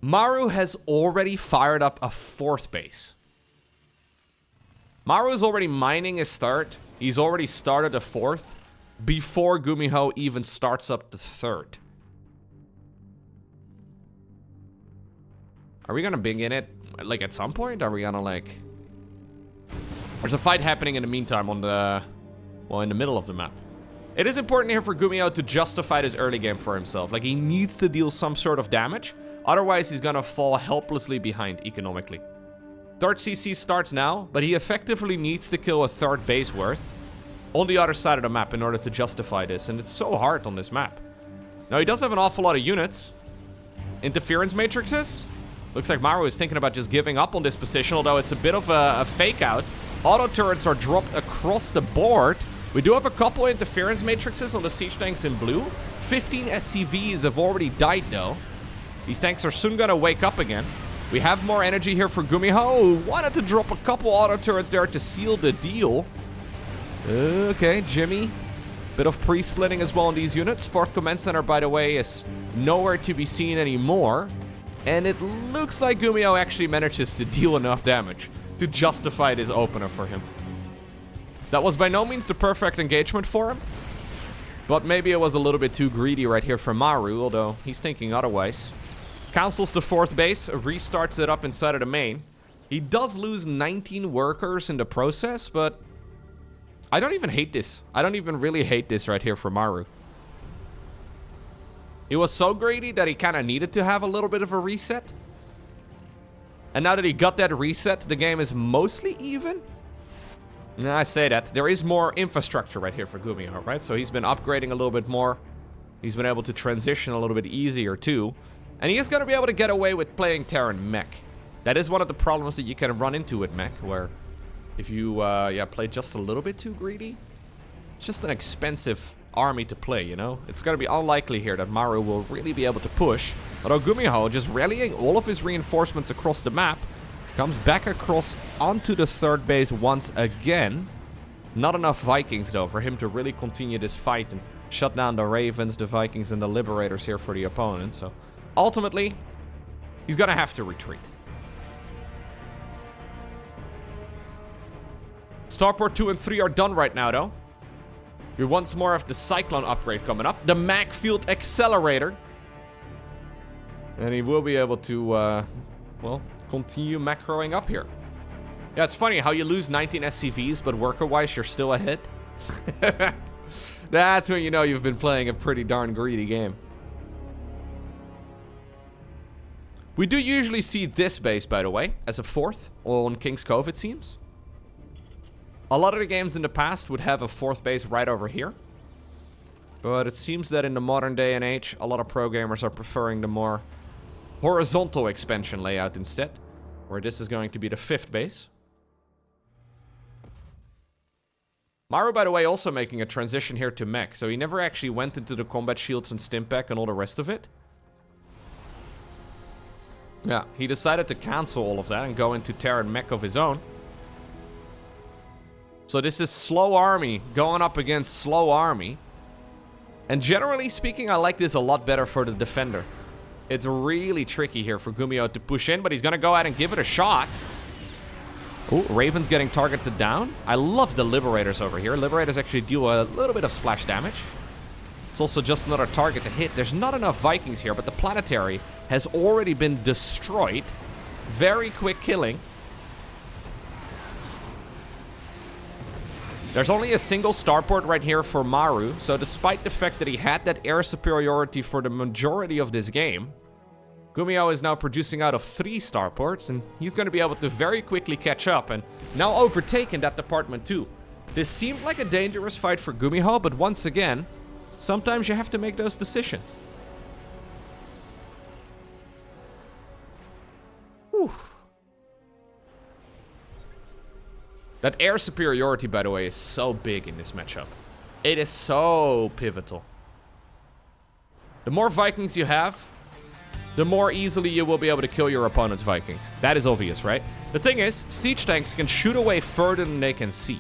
Maru has already fired up a 4th base. Maru is already mining his third. He's already started a 4th before GuMiho even starts up the 3rd. Are we gonna begin it, like, at some point? Are we gonna, like... There's a fight happening in the meantime on the Well, in the middle of the map. It is important here for GuMiho to justify this early game for himself. Like, he needs to deal some sort of damage. Otherwise, he's gonna fall helplessly behind economically. Third CC starts now, but he effectively needs to kill a third base worth on the other side of the map in order to justify this. And it's so hard on this map. Now, he does have an awful lot of units. Interference matrices. Looks like Maru is thinking about just giving up on this position, although it's a bit of a fake out. Auto turrets are dropped across the board. We do have a couple interference matrices on the siege tanks in blue. 15 SCVs have already died, though. These tanks are soon gonna wake up again. We have more energy here for GuMiho, who wanted to drop a couple auto turrets there to seal the deal. Okay, Jimmy. Bit of pre-splitting as well on these units. Fourth command center, by the way, is nowhere to be seen anymore. And it looks like GuMiho actually manages to deal enough damage to justify this opener for him. That was by no means the perfect engagement for him. But maybe it was a little bit too greedy right here for Maru, although he's thinking otherwise. Cancels the fourth base, restarts it up inside of the main. He does lose 19 workers in the process, but I don't even hate this. I don't even really hate this right here for Maru. He was so greedy that he kind of needed to have a little bit of a reset. And now that he got that reset, the game is mostly even. Now, I say that. There is more infrastructure right here for GuMiho, right? So he's been upgrading a little bit more. He's been able to transition a little bit easier, too. And he is going to be able to get away with playing Terran mech. That is one of the problems that you can run into with mech, where if you play just a little bit too greedy, it's just an expensive army to play, you know? It's going to be unlikely here that Maru will really be able to push. Although GuMiho, just rallying all of his reinforcements across the map, comes back across onto the third base once again. Not enough Vikings, though, for him to really continue this fight and shut down the Ravens, the Vikings, and the Liberators here for the opponent. So, ultimately, he's gonna have to retreat. Starport 2 and 3 are done right now, though. We want some more of the Cyclone upgrade coming up. The Mag Field Accelerator. And he will be able to, well, continue macroing up here. Yeah, it's funny how you lose 19 SCVs, but worker-wise, you're still ahead. That's when you know you've been playing a pretty darn greedy game. We do usually see this base, by the way, as a fourth on King's Cove, it seems. A lot of the games in the past would have a fourth base right over here. But it seems that in the modern day and age, a lot of pro gamers are preferring the more horizontal expansion layout instead, where this is going to be the fifth base. Maru, by the way, also making a transition here to mech, so he never actually went into the combat shields and Stimpak and all the rest of it. Yeah, he decided to cancel all of that and go into Terran mech of his own. So this is slow army going up against slow army. And generally speaking, I like this a lot better for the defender. It's really tricky here for GuMiho to push in, but he's going to go ahead and give it a shot. Ooh, Raven's getting targeted down. I love the Liberators over here. Liberators actually deal a little bit of splash damage. It's also just another target to hit. There's not enough Vikings here, but the Planetary has already been destroyed. Very quick killing. There's only a single starport right here for Maru, so despite the fact that he had that air superiority for the majority of this game, GuMiho is now producing out of 3 starports, and he's going to be able to very quickly catch up and now overtake in that department too. This seemed like a dangerous fight for GuMiho, but once again, sometimes you have to make those decisions. Whew. That air superiority, by the way, is so big in this matchup. It is so pivotal. The more Vikings you have, the more easily you will be able to kill your opponent's Vikings. That is obvious, right? The thing is, siege tanks can shoot away further than they can see.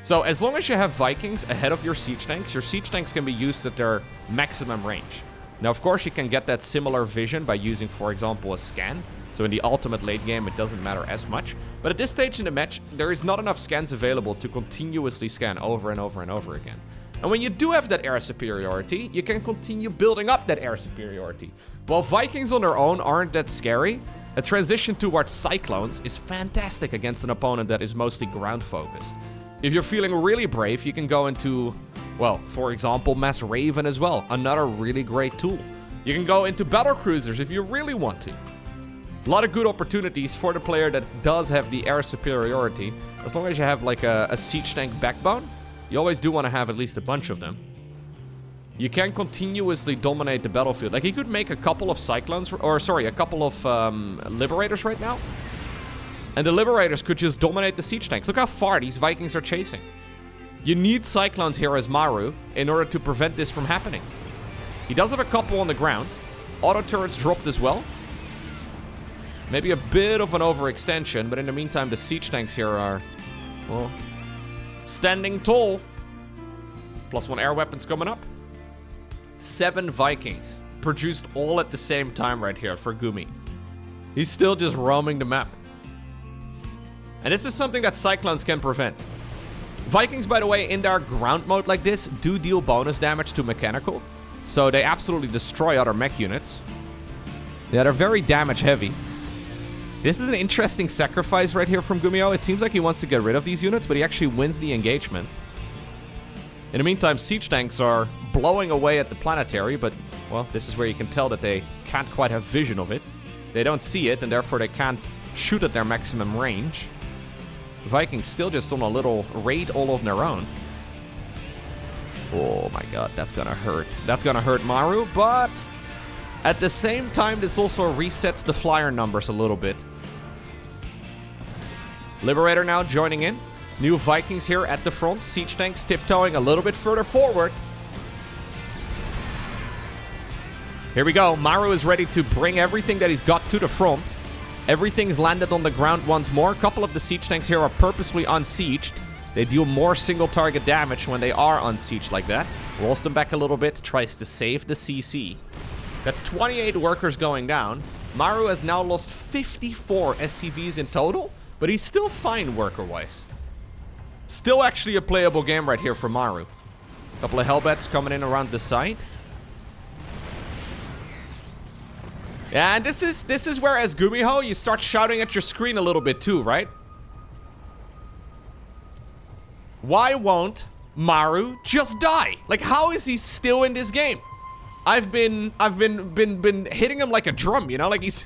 So as long as you have Vikings ahead of your siege tanks can be used at their maximum range. Now, of course, you can get that similar vision by using, for example, a scan. So in the ultimate late game, it doesn't matter as much. But at this stage in the match, there is not enough scans available to continuously scan over and over and over again. And when you do have that air superiority, you can continue building up that air superiority. While Vikings on their own aren't that scary, a transition towards Cyclones is fantastic against an opponent that is mostly ground focused. If you're feeling really brave, you can go into, well, for example, Mass Raven as well. Another really great tool. You can go into battlecruisers if you really want to. A lot of good opportunities for the player that does have the air superiority. As long as you have like a siege tank backbone, you always do want to have at least a bunch of them. You can continuously dominate the battlefield. Like, he could make a couple of cyclones, or sorry, a couple of liberators right now. And the liberators could just dominate the siege tanks. Look how far these Vikings are chasing. You need cyclones here as Maru in order to prevent this from happening. He does have a couple on the ground. Auto turrets dropped as well. Maybe a bit of an overextension, but in the meantime, the siege tanks here are, well, standing tall. +1 air weapons coming up. 7 Vikings produced all at the same time right here for Gumi. He's still just roaming the map. And this is something that cyclones can prevent. Vikings, by the way, in their ground mode like this, do deal bonus damage to mechanical. So they absolutely destroy other mech units. Yeah, they're very damage heavy. This is an interesting sacrifice right here from GuMiho. It seems like he wants to get rid of these units, but he actually wins the engagement. In the meantime, siege tanks are blowing away at the planetary, but, well, this is where you can tell that they can't quite have vision of it. They don't see it, and therefore they can't shoot at their maximum range. Vikings still just on a little raid all on their own. Oh my god, that's gonna hurt. That's gonna hurt Maru, but at the same time, this also resets the flyer numbers a little bit. Liberator now joining in. New Vikings here at the front. Siege tanks tiptoeing a little bit further forward. Here we go. Maru is ready to bring everything that he's got to the front. Everything's landed on the ground once more. A couple of the siege tanks here are purposely unsieged. They deal more single target damage when they are unsieged like that. Rolls them back a little bit. Tries to save the CC. That's 28 workers going down. Maru has now lost 54 SCVs in total, but he's still fine worker-wise. Still actually a playable game right here for Maru. Couple of Hellbats coming in around the side. Yeah, and this is where, as GuMiho, you start shouting at your screen a little bit too, right? Why won't Maru just die? Like, how is he still in this game? I've been hitting him like a drum, you know? Like, he's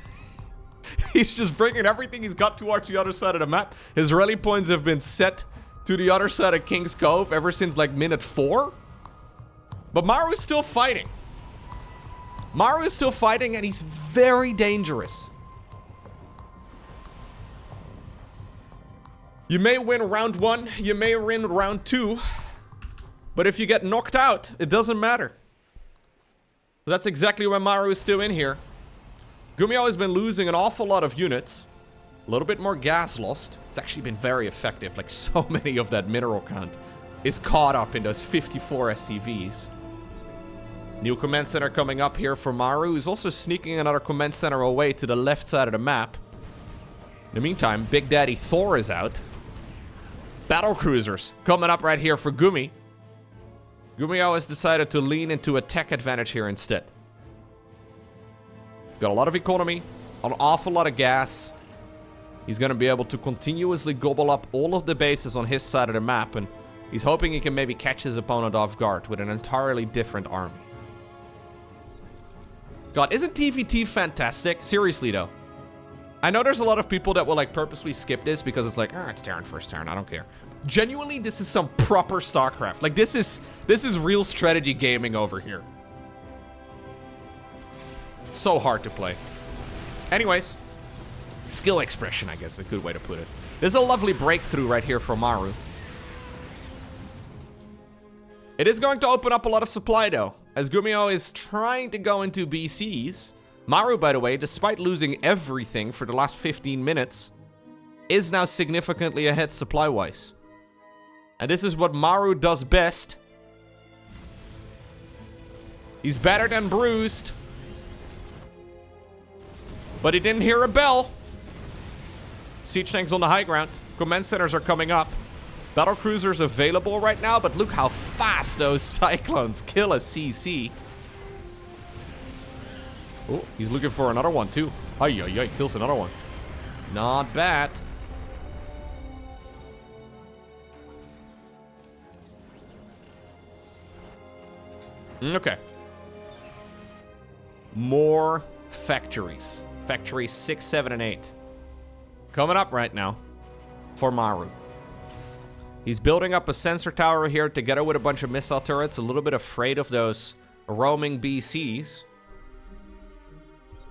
just bringing everything he's got towards the other side of the map. His rally points have been set to the other side of King's Cove ever since like minute 4. But Maru's still fighting. Maru is still fighting, and he's very dangerous. You may win round 1, you may win round 2, but if you get knocked out, it doesn't matter. That's exactly why Maru is still in here. GuMiho has been losing an awful lot of units. A little bit more gas lost. It's actually been very effective. Like, so many of that mineral count is caught up in those 54 SCVs. New command center coming up here for Maru, who's also sneaking another command center away to the left side of the map. In the meantime, Big Daddy Thor is out. Battlecruisers coming up right here for Gumi. GuMiho has decided to lean into a tech advantage here instead. Got a lot of economy, an awful lot of gas. He's going to be able to continuously gobble up all of the bases on his side of the map, and he's hoping he can maybe catch his opponent off guard with an entirely different army. God, isn't TVT fantastic? Seriously, though. I know there's a lot of people that will, like, purposely skip this because it's like, it's Terran first Terran, I don't care. Genuinely, this is some proper StarCraft. Like, this is real strategy gaming over here. So hard to play. Anyways, skill expression, I guess, is a good way to put it. This is a lovely breakthrough right here for Maru. It is going to open up a lot of supply, though, as GuMiho is trying to go into BCs. Maru, by the way, despite losing everything for the last 15 minutes, is now significantly ahead supply-wise. And this is what Maru does best. He's battered and bruised. But he didn't hear a bell. Siege tanks on the high ground. Command centers are coming up. Battlecruisers available right now, but look how fast those cyclones kill a CC. Oh, he's looking for another one too. Ay, kills another one. Not bad. Okay. More factories. Factories 6, 7, and 8. Coming up right now for Maru. He's building up a sensor tower here together with a bunch of missile turrets. A little bit afraid of those roaming BCs.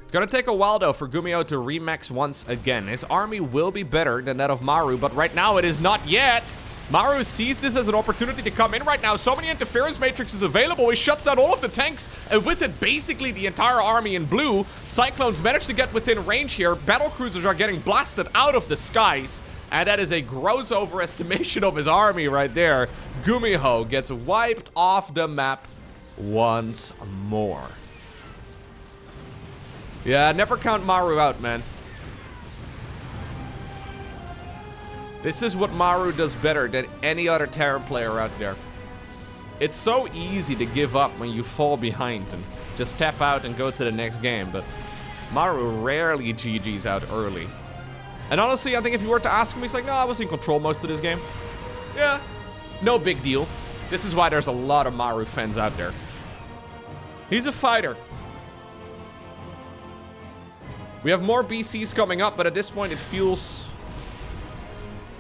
It's gonna take a while though for GuMiho to remax once again. His army will be better than that of Maru, but right now it is not yet. Maru sees this as an opportunity to come in right now. So many interference matrices available. He shuts down all of the tanks, and with it, basically the entire army in blue. Cyclones managed to get within range here. Battlecruisers are getting blasted out of the skies, and that is a gross overestimation of his army right there. GuMiho gets wiped off the map once more. Yeah, never count Maru out, man. This is what Maru does better than any other Terran player out there. It's so easy to give up when you fall behind and just tap out and go to the next game, but Maru rarely GG's out early. And honestly, I think if you were to ask him, he's like, no, I was in control most of this game. Yeah, no big deal. This is why there's a lot of Maru fans out there. He's a fighter. We have more BCs coming up, but at this point it feels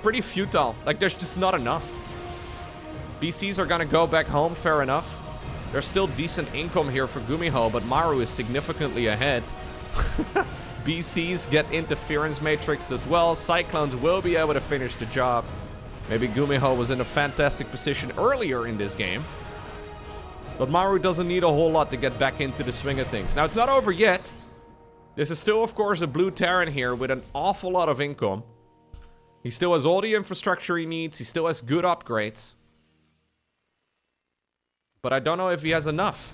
pretty futile. Like, there's just not enough. BCs are gonna go back home, fair enough. There's still decent income here for GuMiho, but Maru is significantly ahead. BCs get interference matrix as well. Cyclones will be able to finish the job. Maybe GuMiho was in a fantastic position earlier in this game. But Maru doesn't need a whole lot to get back into the swing of things. Now, it's not over yet. This is still, of course, a blue Terran here with an awful lot of income. He still has all the infrastructure he needs. He still has good upgrades. But I don't know if he has enough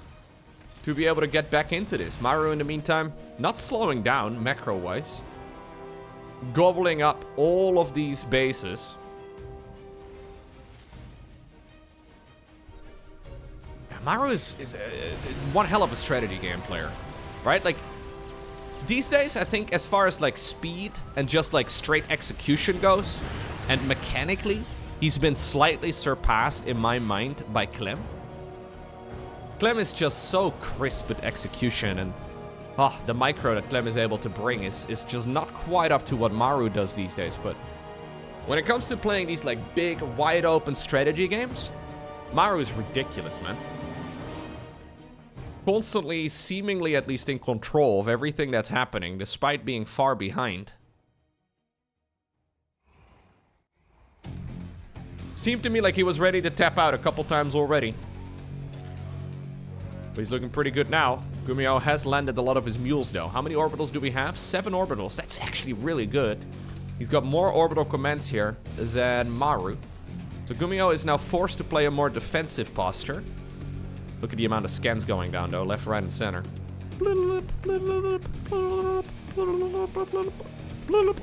to be able to get back into this. Maru, in the meantime, not slowing down macro-wise. Gobbling up all of these bases. Yeah, Maru is one hell of a strategy game player. Right? Like, these days, I think as far as like speed and just like straight execution goes, and mechanically, he's been slightly surpassed in my mind by Clem. Clem is just so crisp at execution, and the micro that Clem is able to bring is just not quite up to what Maru does these days. But when it comes to playing these like big, wide open strategy games, Maru is ridiculous, man. Constantly, seemingly at least in control of everything that's happening, despite being far behind. Seemed to me like he was ready to tap out a couple times already. But he's looking pretty good now. GuMiho has landed a lot of his mules, though. How many orbitals do we have? 7 orbitals. That's actually really good. He's got more orbital commands here than Maru. So GuMiho is now forced to play a more defensive posture. Look at the amount of scans going down, though. Left, right, and center.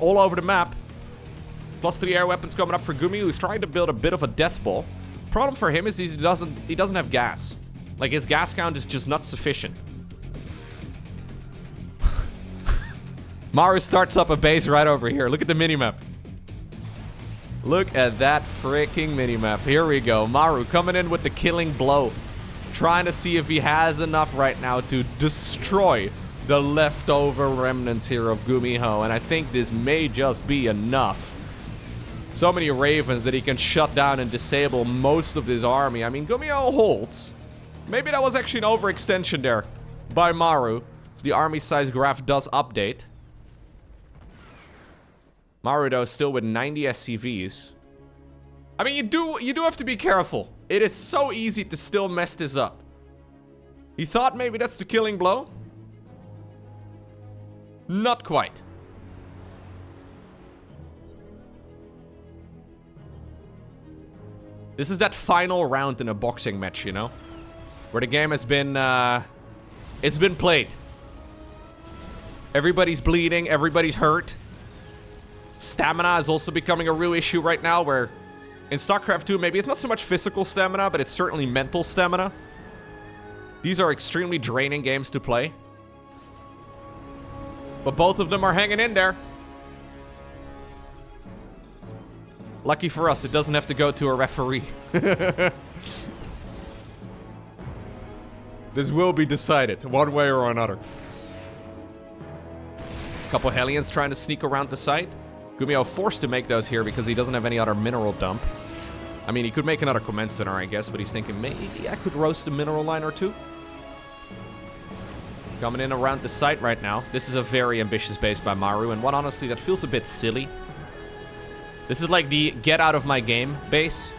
All over the map. +3 air weapons coming up for GuMiho, who's trying to build a bit of a death ball. Problem for him is he doesn't have gas. Like, his gas count is just not sufficient. Maru starts up a base right over here. Look at the minimap. Look at that freaking minimap. Here we go. Maru coming in with the killing blow. Trying to see if he has enough right now to destroy the leftover remnants here of GuMiho. And I think this may just be enough. So many Ravens that he can shut down and disable most of this army. I mean, GuMiho holds. Maybe that was actually an overextension there by Maru. So the army size graph does update. Maru, though, still with 90 SCVs. I mean, you do have to be careful. It is so easy to still mess this up. He thought maybe that's the killing blow. Not quite. This is that final round in a boxing match, you know? Where the game has been, it's been played. Everybody's bleeding, everybody's hurt. Stamina is also becoming a real issue right now, where in StarCraft 2, maybe it's not so much physical stamina, but it's certainly mental stamina. These are extremely draining games to play. But both of them are hanging in there. Lucky for us, it doesn't have to go to a referee. This will be decided, one way or another. Couple Hellions trying to sneak around the site. GuMiho forced to make those here because he doesn't have any other mineral dump. I mean, he could make another command center, I guess, but he's thinking maybe I could roast a mineral line or two. Coming in around the site right now. This is a very ambitious base by Maru, and one, honestly, that feels a bit silly. This is like the get out of my game base,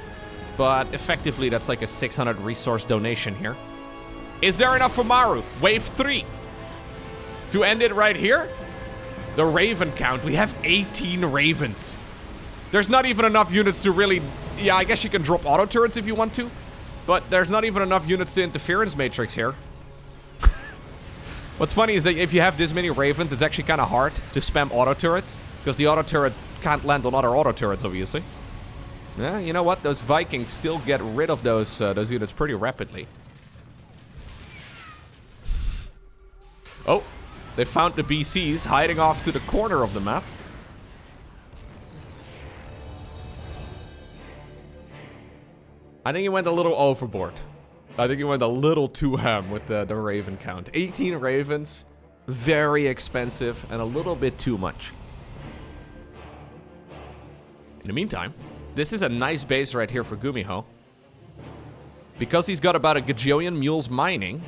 but effectively that's like a 600 resource donation here. Is there enough for Maru? Wave 3. To end it right here? The Raven count. We have 18 Ravens. There's not even enough units to really... Yeah, I guess you can drop auto turrets if you want to, but there's not even enough units to interference matrix here. What's funny is that if you have this many Ravens, it's actually kind of hard to spam auto turrets, because the auto turrets can't land on other auto turrets, obviously. Yeah, you know what? Those Vikings still get rid of those units pretty rapidly. Oh, they found the BCs hiding off to the corner of the map. I think he went a little overboard. I think he went a little too ham with the Raven count. 18 Ravens, very expensive, and a little bit too much. In the meantime, this is a nice base right here for GuMiho. Because he's got about a gajillion mules mining,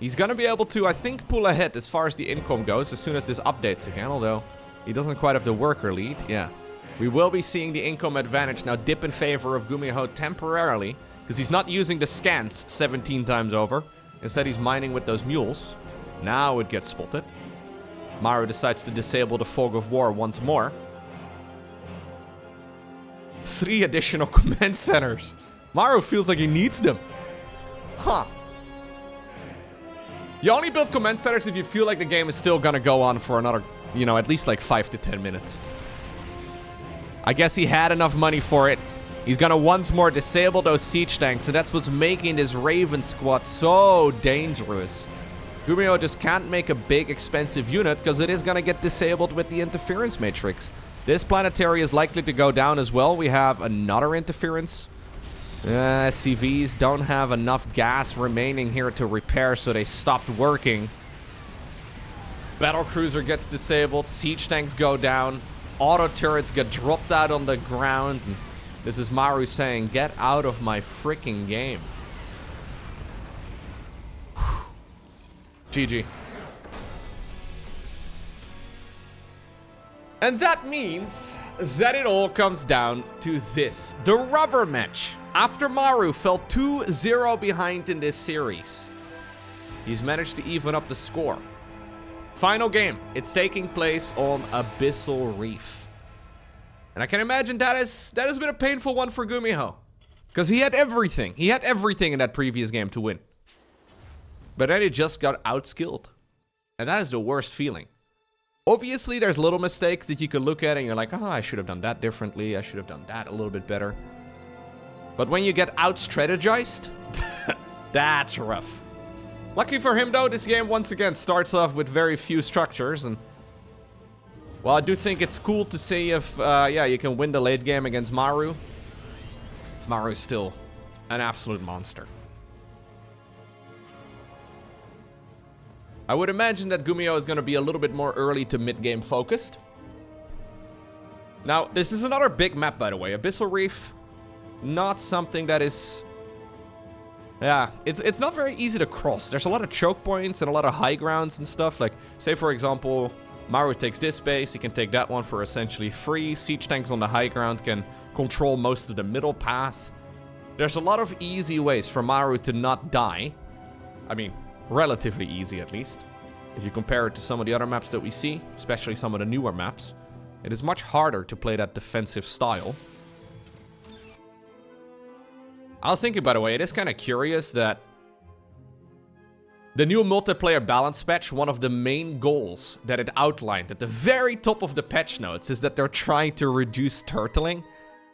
he's gonna be able to, I think, pull ahead as far as the income goes as soon as this updates again, although he doesn't quite have the worker lead. Yeah. We will be seeing the income advantage now dip in favor of GuMiho temporarily, because he's not using the scans 17 times over. Instead, he's mining with those mules. Now it gets spotted. Maru decides to disable the Fog of War once more. 3 additional command centers. Maru feels like he needs them. Huh. You only build command centers if you feel like the game is still gonna go on for another, you know, at least like 5 to 10 minutes. I guess he had enough money for it. He's gonna once more disable those siege tanks, and that's what's making this Raven squad so dangerous. GuMiho just can't make a big expensive unit because it is gonna get disabled with the interference matrix. This planetary is likely to go down as well. We have another interference. SCVs don't have enough gas remaining here to repair, so they stopped working. Battlecruiser gets disabled. Siege tanks go down. Auto turrets get dropped out on the ground. And this is Maru saying, get out of my freaking game. GG. And that means that it all comes down to this. The rubber match. After Maru fell 2-0 behind in this series, he's managed to even up the score. Final game. It's taking place on Abyssal Reef. And I can imagine that has been a painful one for GuMiho. Because he had everything. He had everything in that previous game to win. But then he just got outskilled. And that is the worst feeling. Obviously, there's little mistakes that you could look at and you're like, oh, I should have done that differently. I should have done that a little bit better. But when you get out-strategized, that's rough. Lucky for him, though, this game once again starts off with very few structures. And, well, I do think it's cool to see if, yeah, you can win the late game against Maru. Maru's still an absolute monster. I would imagine that GuMiho is going to be a little bit more early to mid-game focused. Now, this is another big map, by the way. Abyssal Reef, not something that is... Yeah, it's not very easy to cross. There's a lot of choke points and a lot of high grounds and stuff. Like, say, for example, Maru takes this base. He can take that one for essentially free. Siege tanks on the high ground can control most of the middle path. There's a lot of easy ways for Maru to not die. I mean... relatively easy, at least. If you compare it to some of the other maps that we see, especially some of the newer maps, it is much harder to play that defensive style. I was thinking, by the way, it is kind of curious that the new multiplayer balance patch, one of the main goals that it outlined at the very top of the patch notes is that they're trying to reduce turtling,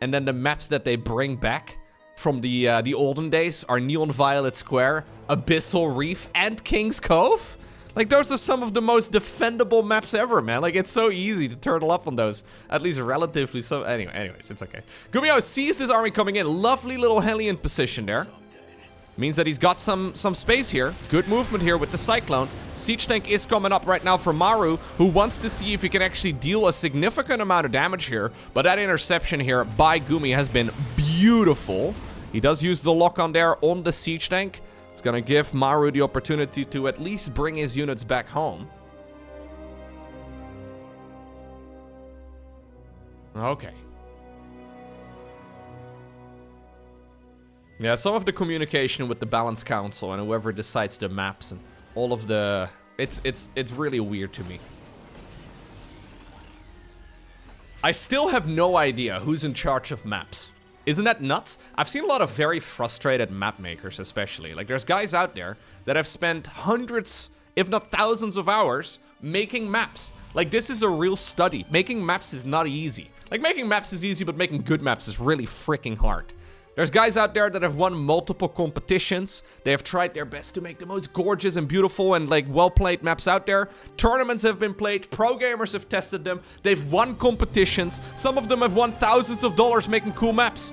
and then the maps that they bring back from the olden days are Neon Violet Square, Abyssal Reef, and King's Cove. Like, those are some of the most defendable maps ever, man. Like, it's so easy to turtle up on those. At least relatively so. Anyways, it's okay. GuMiho sees this army coming in. Lovely little Hellion position there. Means that he's got some space here. Good movement here with the Cyclone. Siege Tank is coming up right now for Maru, who wants to see if he can actually deal a significant amount of damage here. But that interception here by Gumi has been beautiful. He does use the lock-on there on the Siege Tank. It's gonna give Maru the opportunity to at least bring his units back home. Okay. Yeah, some of the communication with the Balance Council and whoever decides the maps and all of the... It's really weird to me. I still have no idea who's in charge of maps. Isn't that nuts? I've seen a lot of very frustrated map makers, especially. Like, there's guys out there that have spent hundreds, if not thousands of hours making maps. Like, this is a real study. Making maps is not easy. Like, making maps is easy, but making good maps is really freaking hard. There's guys out there that have won multiple competitions. They have tried their best to make the most gorgeous and beautiful and, like, well-played maps out there. Tournaments have been played. Pro gamers have tested them. They've won competitions. Some of them have won thousands of dollars making cool maps.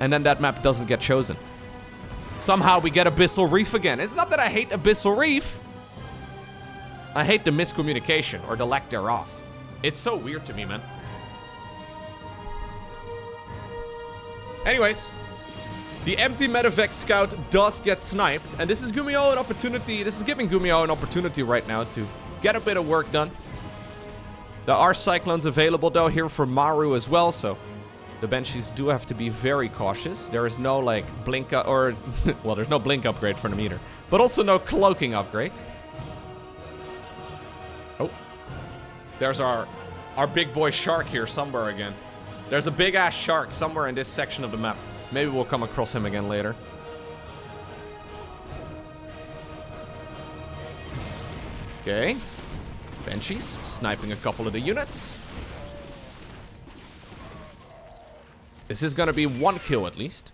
And then that map doesn't get chosen. Somehow we get Abyssal Reef again. It's not that I hate Abyssal Reef. I hate the miscommunication or the lack thereof. It's so weird to me, man. Anyways, the empty Medevac Scout does get sniped, and this is GuMiho an opportunity. This is giving GuMiho an opportunity right now to get a bit of work done. There are Cyclones available though here for Maru as well, so the Banshees do have to be very cautious. There is no like blink or well, there's no blink upgrade for them either, but also no cloaking upgrade. Oh, there's our big boy shark here somewhere again. There's a big-ass shark somewhere in this section of the map. Maybe we'll come across him again later. Okay. Banshees sniping a couple of the units. This is gonna be one kill at least.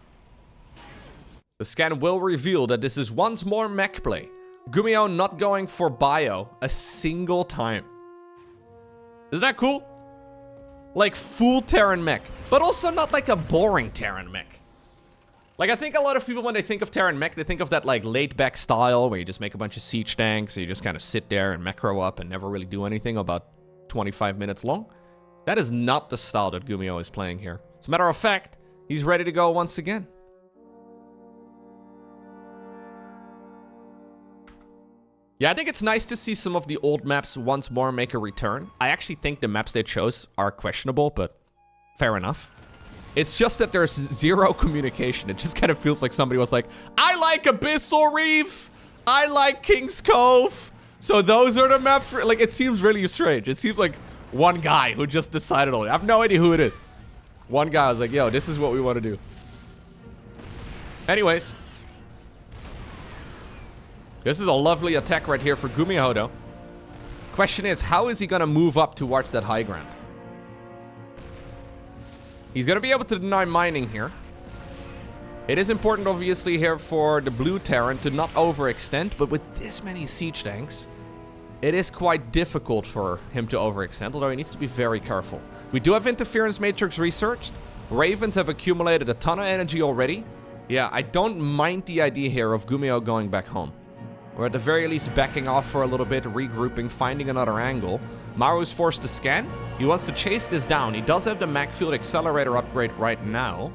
The scan will reveal that this is once more mech play. GuMiho not going for bio a single time. Isn't that cool? Like, full Terran mech. But also not like a boring Terran mech. Like, I think a lot of people, when they think of Terran mech, they think of that, like, laid-back style where you just make a bunch of siege tanks and you just kind of sit there and macro up and never really do anything about 25 minutes long. That is not the style that GuMiho is playing here. As a matter of fact, he's ready to go once again. Yeah, I think it's nice to see some of the old maps once more make a return. I actually think the maps they chose are questionable, but fair enough. It's just that there's zero communication. It just kind of feels like somebody was like, I like Abyssal Reef! I like King's Cove! So those are the maps for... Like, it seems really strange. It seems like one guy who just decided on it. I have no idea who it is. One guy was like, yo, this is what we want to do. Anyways. This is a lovely attack right here for GuMiho, though. Question is, how is he going to move up towards that high ground? He's going to be able to deny mining here. It is important, obviously, here for the blue Terran to not overextend, but with this many siege tanks, it is quite difficult for him to overextend, although he needs to be very careful. We do have interference matrix researched. Ravens have accumulated a ton of energy already. Yeah, I don't mind the idea here of GuMiho going back home. Or at the very least backing off for a little bit, regrouping, finding another angle. Maru is forced to scan. He wants to chase this down. He does have the Mag Field Accelerator upgrade right now.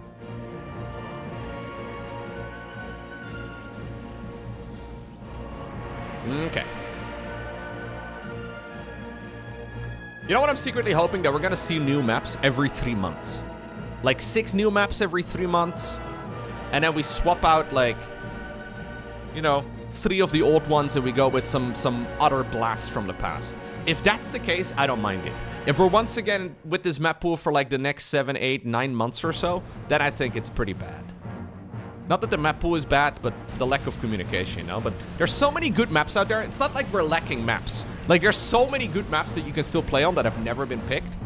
Okay. You know what I'm secretly hoping? That we're gonna see new maps every 3 months. Like 6 new maps every 3 months. And then we swap out like, you know, 3 of the old ones and we go with some other blast from the past. If that's the case, I don't mind it. If we're once again with this map pool for like the next 7, 8, 9 months or so, then I think it's pretty bad. Not that the map pool is bad, but the lack of communication, you know? But there's so many good maps out there. It's not like we're lacking maps. Like, there's so many good maps that you can still play on that have never been picked.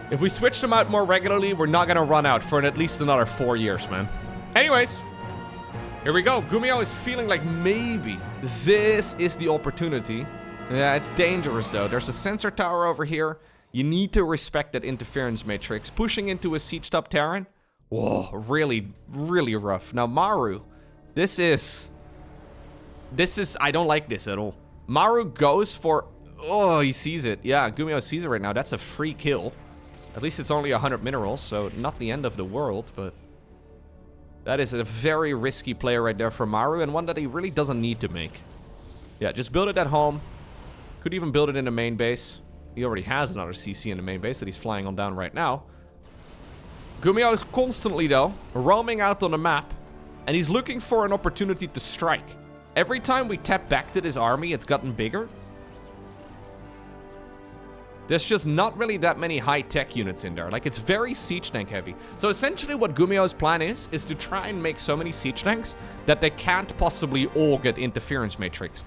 If we switch them out more regularly, we're not gonna run out for at least another 4 years, man. Anyways, here we go. GuMiho is feeling like maybe this is the opportunity. Yeah, it's dangerous, though. There's a sensor tower over here. You need to respect that interference matrix. Pushing into a siege top Terran Whoa, really, really rough. Now, Maru, this is, I don't like this at all. Maru goes for, oh, he sees it. Yeah, GuMiho sees it right now. That's a free kill. At least it's only 100 minerals, so not the end of the world, but that is a very risky play right there for Maru, and one that he really doesn't need to make. Yeah, just build it at home. Could even build it in the main base. He already has another CC in the main base that he's flying on down right now. GuMiho is constantly, though, roaming out on the map, and he's looking for an opportunity to strike. Every time we tap back to this army, it's gotten bigger. There's just not really that many high-tech units in there. Like, it's very siege tank heavy. So essentially what GuMiho's plan is to try and make so many siege tanks that they can't possibly all get interference matrixed.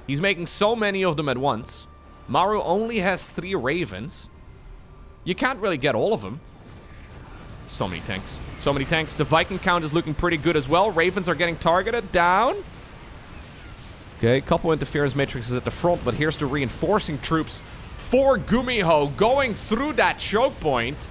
He's making so many of them at once. Maru only has 3 ravens. You can't really get all of them. So many tanks. So many tanks. The Viking count is looking pretty good as well. Ravens are getting targeted. Down. Okay, a couple interference matrices at the front, but here's the reinforcing troops for GuMiho going through that choke point.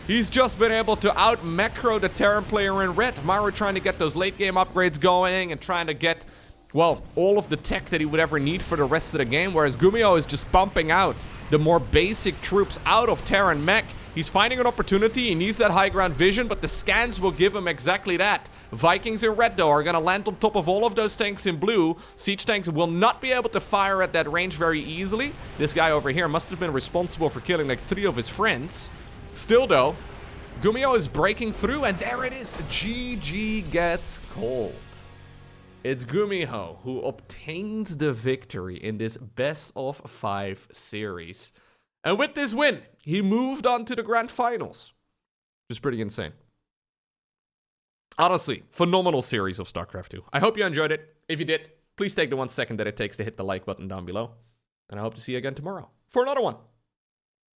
He's just been able to out-macro the Terran player in red. Maru trying to get those late-game upgrades going and trying to get, well, all of the tech that he would ever need for the rest of the game, whereas GuMiho is just pumping out the more basic troops out of Terran mech. He's finding an opportunity. He needs that high ground vision, but the scans will give him exactly that. Vikings in red, though, are going to land on top of all of those tanks in blue. Siege tanks will not be able to fire at that range very easily. This guy over here must have been responsible for killing like 3 of his friends. Still, though, GuMiho is breaking through, and there it is. GG gets cold. It's GuMiho who obtains the victory in this best of 5 series. And with this win, he moved on to the grand finals. Which is pretty insane. Honestly, phenomenal series of StarCraft 2. I hope you enjoyed it. If you did, please take the 1 second that it takes to hit the like button down below. And I hope to see you again tomorrow for another one.